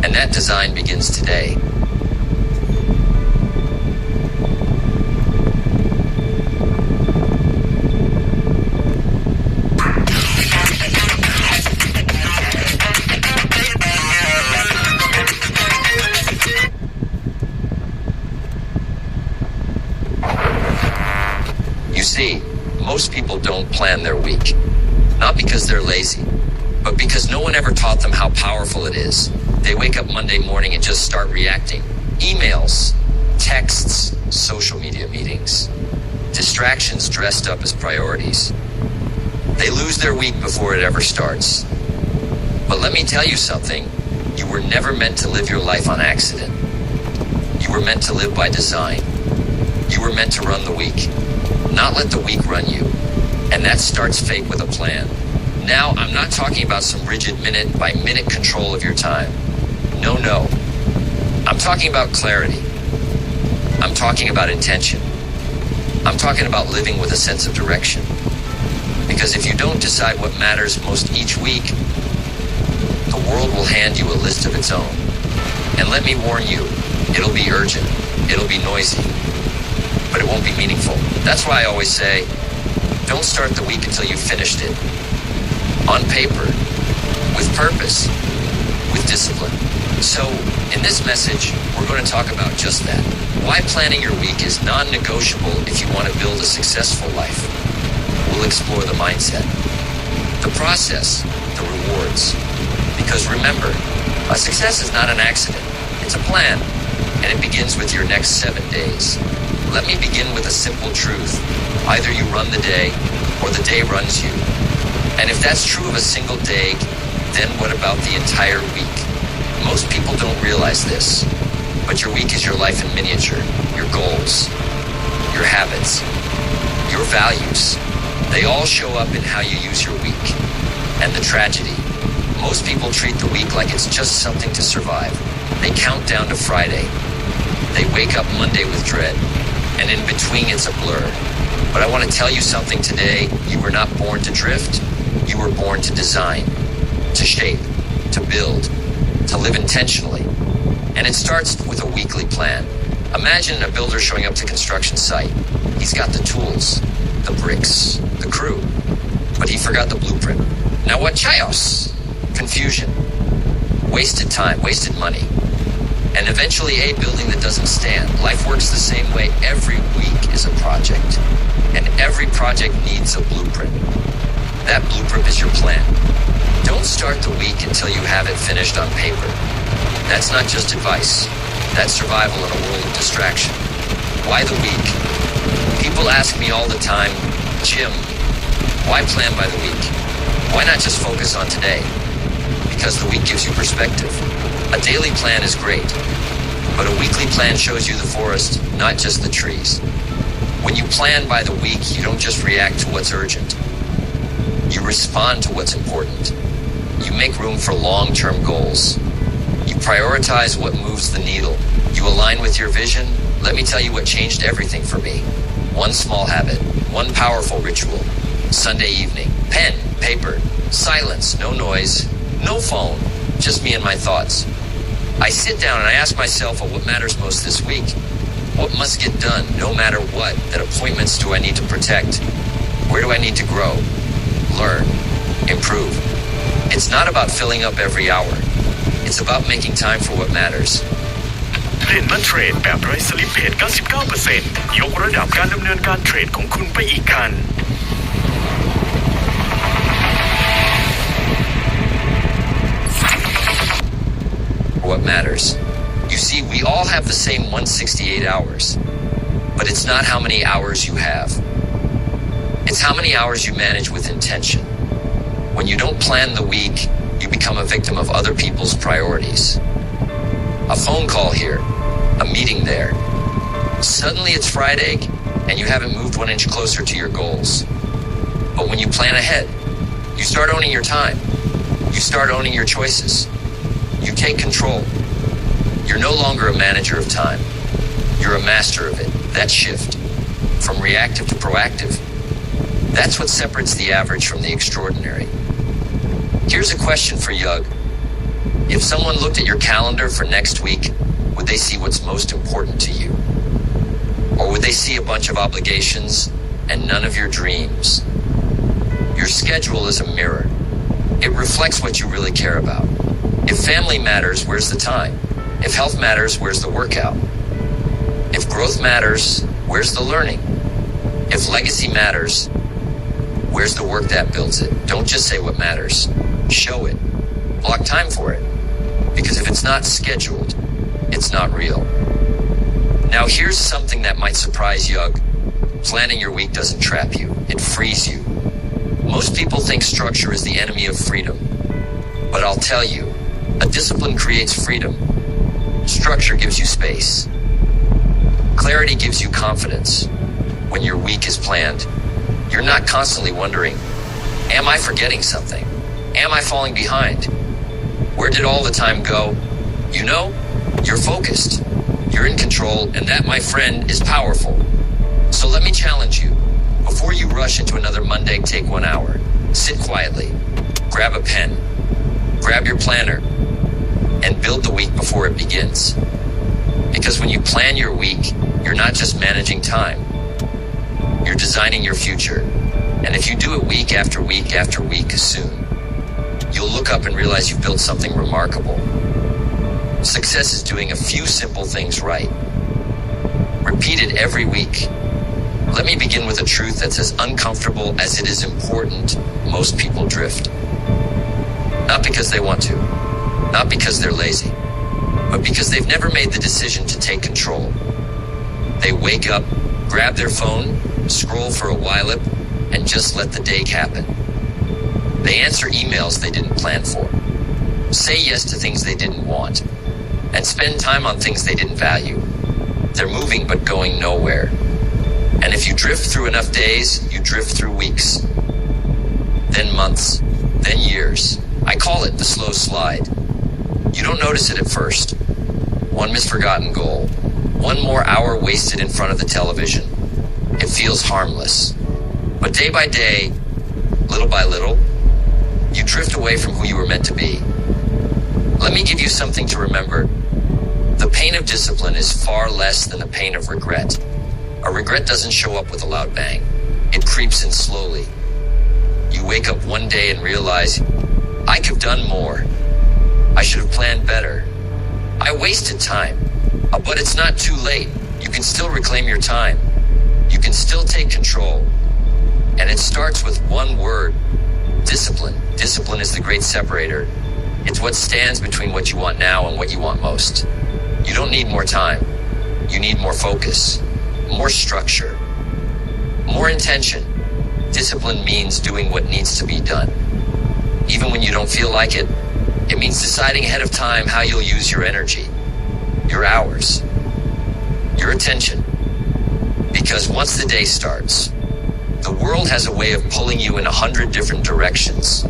And that design begins today. You see, most people don't plan their week. Not because they're lazy, but because no one ever taught them how powerful it is. They wake up Monday morning and just start reacting. Emails, texts, social media meetings, distractions dressed up as priorities. They lose their week before it ever starts. But let me tell you something. You were never meant to live your life on accident. You were meant to live by design. You were meant to run the week, not let the week run you. And that starts fate with a plan. Now, I'm not talking about some rigid minute-by-minute control of your time. No. I'm talking about clarity. I'm talking about intention. I'm talking about living with a sense of direction. Because if you don't decide what matters most each week, the world will hand you a list of its own. And let me warn you, it'll be urgent, it'll be noisy, but it won't be meaningful. That's why I always say, don't start the week until you've finished it. On paper, with purpose, with discipline. So, in this message, we're going to talk about just that. Why planning your week is non-negotiable if you want to build a successful life. We'll explore the mindset, the process, the rewards. Because remember, a success is not an accident. It's a plan, and it begins with your next 7 days. Let me begin with a simple truth. Either you run the day, or the day runs you. And if that's true of a single day, then what about the entire week? Most people don't realize this, but your week is your life in miniature. Your goals, your habits, your values. They all show up in how you use your week. And the tragedy, most people treat the week like it's just something to survive. They count down to Friday. They wake up Monday with dread. And in between, it's a blur. But I want to tell you something today. You were not born to drift. You were born to design, to shape, to build, to live intentionally. And it starts with a weekly plan. Imagine a builder showing up to a construction site. He's got the tools, the bricks, the crew, but he forgot the blueprint. Now what chaos? Confusion, wasted time, wasted money, and eventually a building that doesn't stand. Life works the same way. Every week is a project, and every project needs a blueprint. That blueprint is your plan. Don't start the week until you have it finished on paper. That's not just advice. That's survival in a world of distraction. Why the week? People ask me all the time, Jim, why plan by the week? Why not just focus on today? Because the week gives you perspective. A daily plan is great, but a weekly plan shows you the forest, not just the trees. When you plan by the week, you don't just react to what's urgent. You respond to what's important. You make room for long-term goals. You prioritize what moves the needle. You align with your vision. Let me tell you what changed everything for me. One small habit, one powerful ritual. Sunday evening, pen, paper, silence, no noise, no phone, just me and my thoughts. I sit down and I ask myself what matters most this week. What must get done, no matter what? That appointments do I need to protect? Where do I need to grow, learn, improve? It's not about filling up every hour. It's about making time for what matters. เรียนมาเทรดแบบไร้สลิปเพจ 99% ยกระดับการดำเนินการเทรดของคุณไปอีกขั้น What matters? You see, we all have the same 168 hours, but it's not how many hours you have. It's how many hours you manage with intention. When you don't plan the week, you become a victim of other people's priorities. A phone call here, a meeting there. Suddenly it's Friday, and you haven't moved 1 inch closer to your goals. But when you plan ahead, you start owning your time. You start owning your choices. You take control. You're no longer a manager of time. You're a master of it. That shift from reactive to proactive, that's what separates the average from the extraordinary. Here's a question for Yug. If someone looked at your calendar for next week, would they see what's most important to you? Or would they see a bunch of obligations and none of your dreams? Your schedule is a mirror. It reflects what you really care about. If family matters, where's the time? If health matters, where's the workout? If growth matters, where's the learning? If legacy matters, where's the work that builds it? Don't just say what matters. Show it. Block time for it. Because if it's not scheduled, it's not real. Now here's something that might surprise Yug. Planning your week doesn't trap you. It frees you. Most people think structure is the enemy of freedom. But I'll tell you, a discipline creates freedom. Structure gives you space. Clarity gives you confidence. When your week is planned, you're not constantly wondering, am I forgetting something? Am I falling behind? Where did all the time go? You know, you're focused. You're in control, and that, my friend, is powerful. So let me challenge you. Before you rush into another Monday, take 1 hour. Sit quietly. Grab a pen. Grab your planner. And build the week before it begins. Because when you plan your week, you're not just managing time. You're designing your future. And if you do it week after week after week soon, you'll look up and realize you've built something remarkable. Success is doing a few simple things right. Repeat it every week. Let me begin with a truth that's as uncomfortable as it is important. Most people drift. Not because they want to. Not because they're lazy, but because they've never made the decision to take control. They wake up, grab their phone, scroll for a while and just let the day happen. They answer emails they didn't plan for, say yes to things they didn't want, and spend time on things they didn't value. They're moving but going nowhere. And if you drift through enough days, you drift through weeks, then months, then years. I call it the slow slide. You don't notice it at first. One misforgotten goal. One more hour wasted in front of the television. It feels harmless. But day by day, little by little, you drift away from who you were meant to be. Let me give you something to remember. The pain of discipline is far less than the pain of regret. A regret doesn't show up with a loud bang. It creeps in slowly. You wake up one day and realize, I could have done more. I should have planned better. I wasted time. But it's not too late. You can still reclaim your time. You can still take control. And it starts with one word. Discipline. Discipline is the great separator. It's what stands between what you want now and what you want most. You don't need more time. You need more focus, more structure, more intention. Discipline means doing what needs to be done. Even when you don't feel like it, it means deciding ahead of time how you'll use your energy, your hours, your attention. Because once the day starts, the world has a way of pulling you in 100 different directions.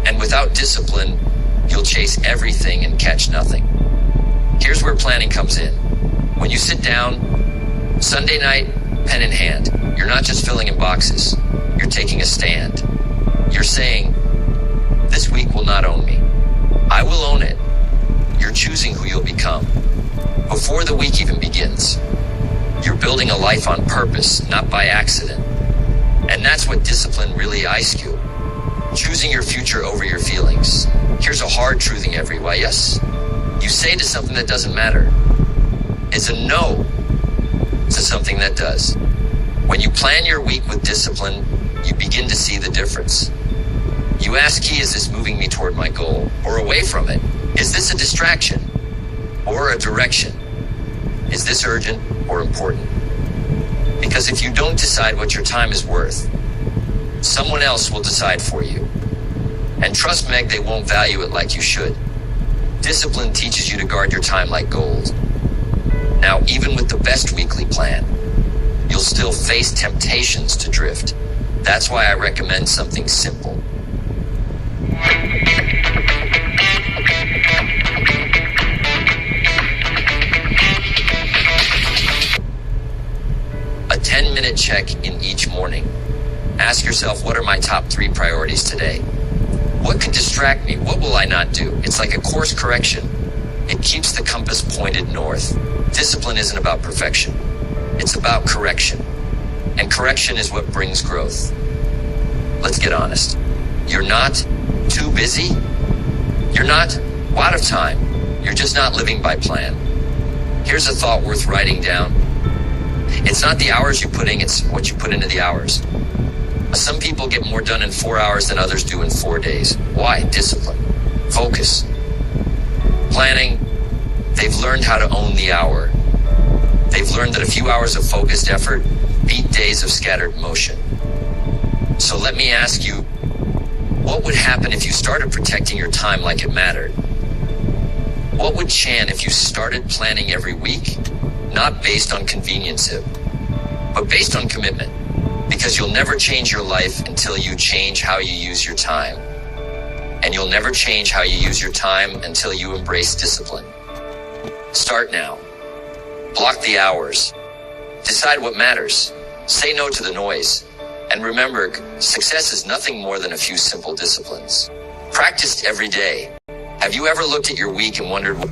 And without discipline, you'll chase everything and catch nothing. Here's where planning comes in. When you sit down, Sunday night, pen in hand, you're not just filling in boxes. You're taking a stand. You're saying, this week will not own me. I will own it. You're choosing who you'll become. Before the week even begins, you're building a life on purpose, not by accident. And that's what discipline really asks you. Choosing your future over your feelings. Here's a hard truthing everyone. Yes, you say to something that doesn't matter is a no to something that does. When you plan your week with discipline, you begin to see the difference. You ask, is this moving me toward my goal or away from it? Is this a distraction or a direction? Is this urgent or important? Because if you don't decide what your time is worth, someone else will decide for you. And trust Meg, they won't value it like you should. Discipline teaches you to guard your time like gold. Now, even with the best weekly plan, you'll still face temptations to drift. That's why I recommend something simple. A 10-minute check in each morning. Ask yourself, what are my top 3 priorities today? What could distract me? What will I not do? It's like a course correction. It keeps the compass pointed north. Discipline isn't about perfection. It's about correction. And correction is what brings growth. Let's get honest. You're not too busy. You're not out of time. You're just not living by plan. Here's a thought worth writing down. It's not the hours you put in, it's what you put into the hours. Some people get more done in 4 hours than others do in 4 days. Why? Discipline. Focus. Planning. They've learned how to own the hour. They've learned that a few hours of focused effort beat days of scattered motion. So let me ask you, what would happen if you started protecting your time like it mattered? What would change if you started planning every week, not based on convenience, but based on commitment? Because you'll never change your life until you change how you use your time. And you'll never change how you use your time until you embrace discipline. Start now. Block the hours. Decide what matters. Say no to the noise. And remember, success is nothing more than a few simple disciplines. Practiced every day. Have you ever looked at your week and wondered what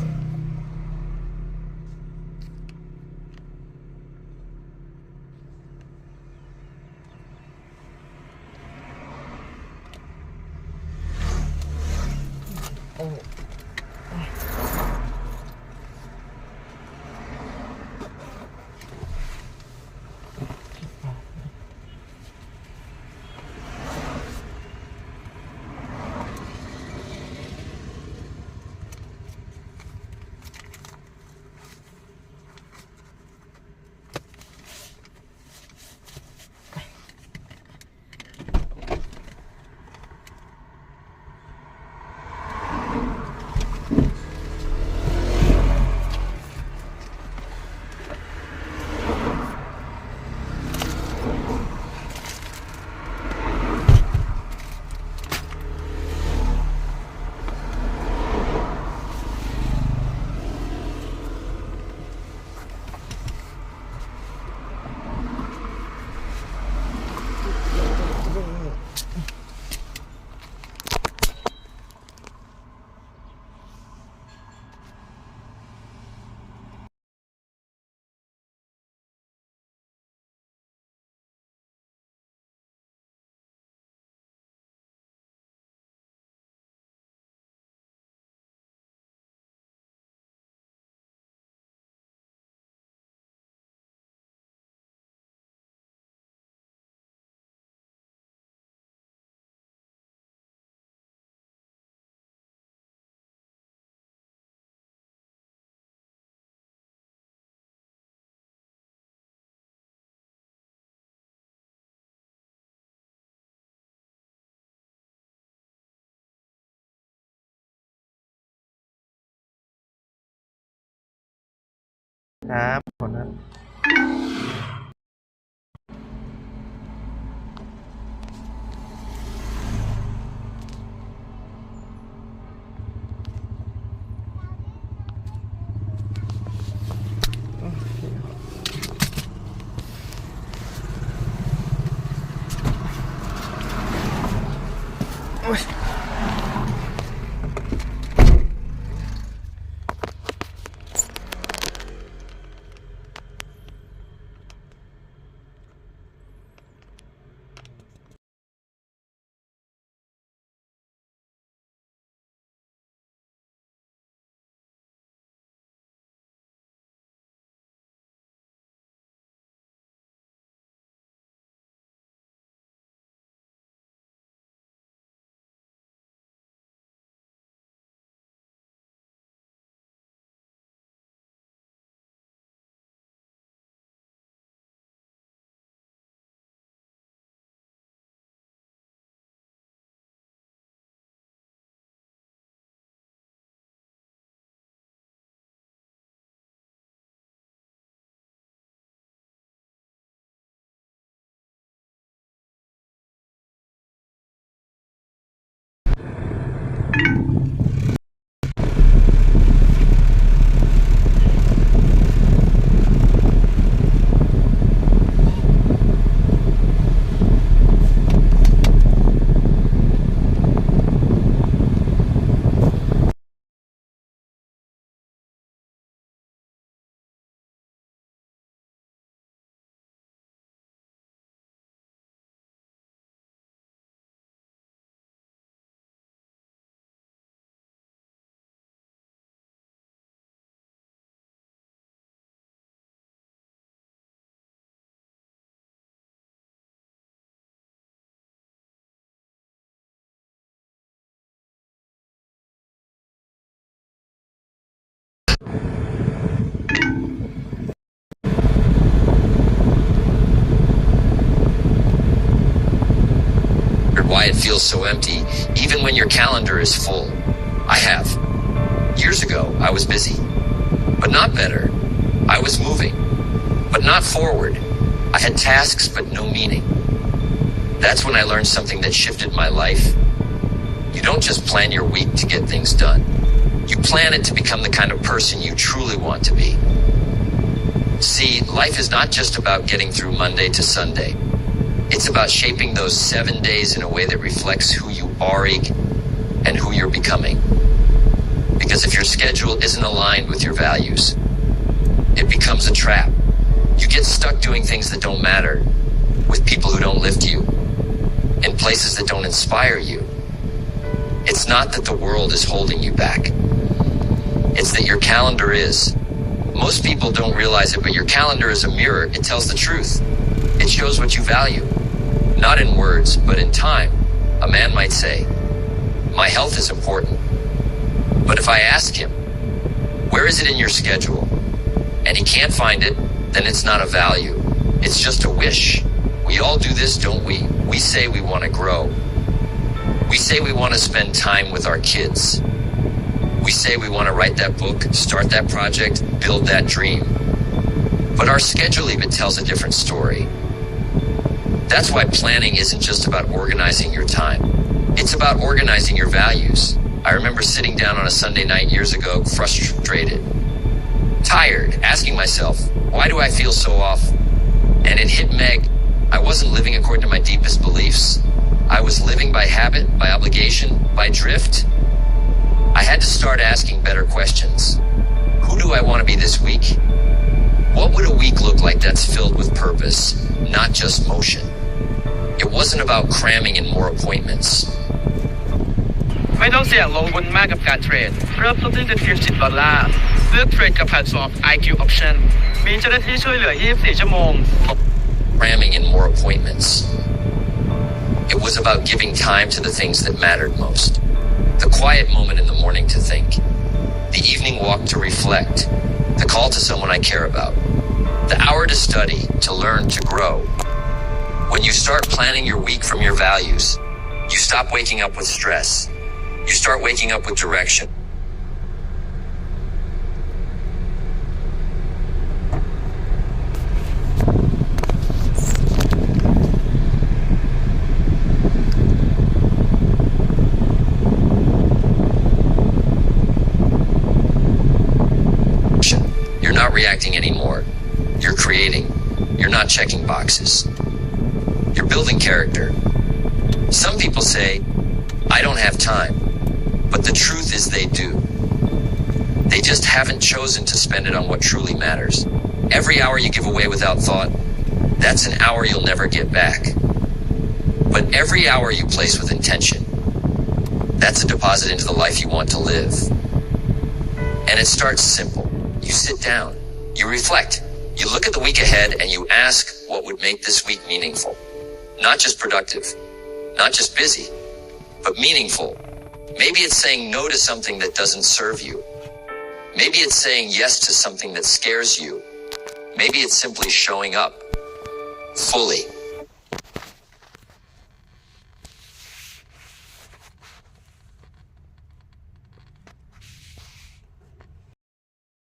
ครับขอบคุณครับ Why it feels so empty, even when your calendar is full. I have. Years ago, I was busy, but not better. I was moving, but not forward. I had tasks, but no meaning. That's when I learned something that shifted my life. You don't just plan your week to get things done. You plan it to become the kind of person you truly want to be. See, life is not just about getting through Monday to Sunday. It's about shaping those 7 days in a way that reflects who you are and who you're becoming. Because if your schedule isn't aligned with your values, it becomes a trap. You get stuck doing things that don't matter, with people who don't lift you, in places that don't inspire you. It's not that the world is holding you back. It's that your calendar is. Most people don't realize it, but your calendar is a mirror. It tells the truth. It shows what you value. Not in words, but in time. A man might say, my health is important. But if I ask him, where is it in your schedule? And he can't find it, then it's not a value. It's just a wish. We all do this, don't we? We say we want to grow. We say we want to spend time with our kids. We say we want to write that book, start that project, build that dream. But our schedule even tells a different story. That's why planning isn't just about organizing your time. It's about organizing your values. I remember sitting down on a Sunday night years ago, frustrated, tired, asking myself, why do I feel so off? And it hit Meg. I wasn't living according to my deepest beliefs. I was living by habit, by obligation, by drift. I had to start asking better questions. Who do I want to be this week? What would a week look like that's filled with purpose, not just motion? It wasn't about cramming in more appointments. ไม่ต้องเสี่ยงลงทุนมากกับการเทรดเริ่มต้นที่เพียง$10เลือกเทรดกับแพลตฟอร์ม IQ Option มีเจ้าหน้าที่ช่วยเหลือ24 ชั่วโมง Cramming in more appointments. It was about giving time to the things that mattered most. The quiet moment in the morning to think. The evening walk to reflect. The call to someone I care about. The hour to study, to learn, to grow. When you start planning your week from your values, you stop waking up with stress. You start waking up with direction. You're not reacting anymore. You're creating. You're not checking boxes. You're building character. Some people say, I don't have time. But the truth is they do. They just haven't chosen to spend it on what truly matters. Every hour you give away without thought, that's an hour you'll never get back. But every hour you place with intention, that's a deposit into the life you want to live. And it starts simple. You sit down, you reflect, you look at the week ahead and you ask what would make this week meaningful. Not just productive, not just busy, but meaningful. Maybe it's saying no to something that doesn't serve you. Maybe it's saying yes to something that scares you. Maybe it's simply showing up fully.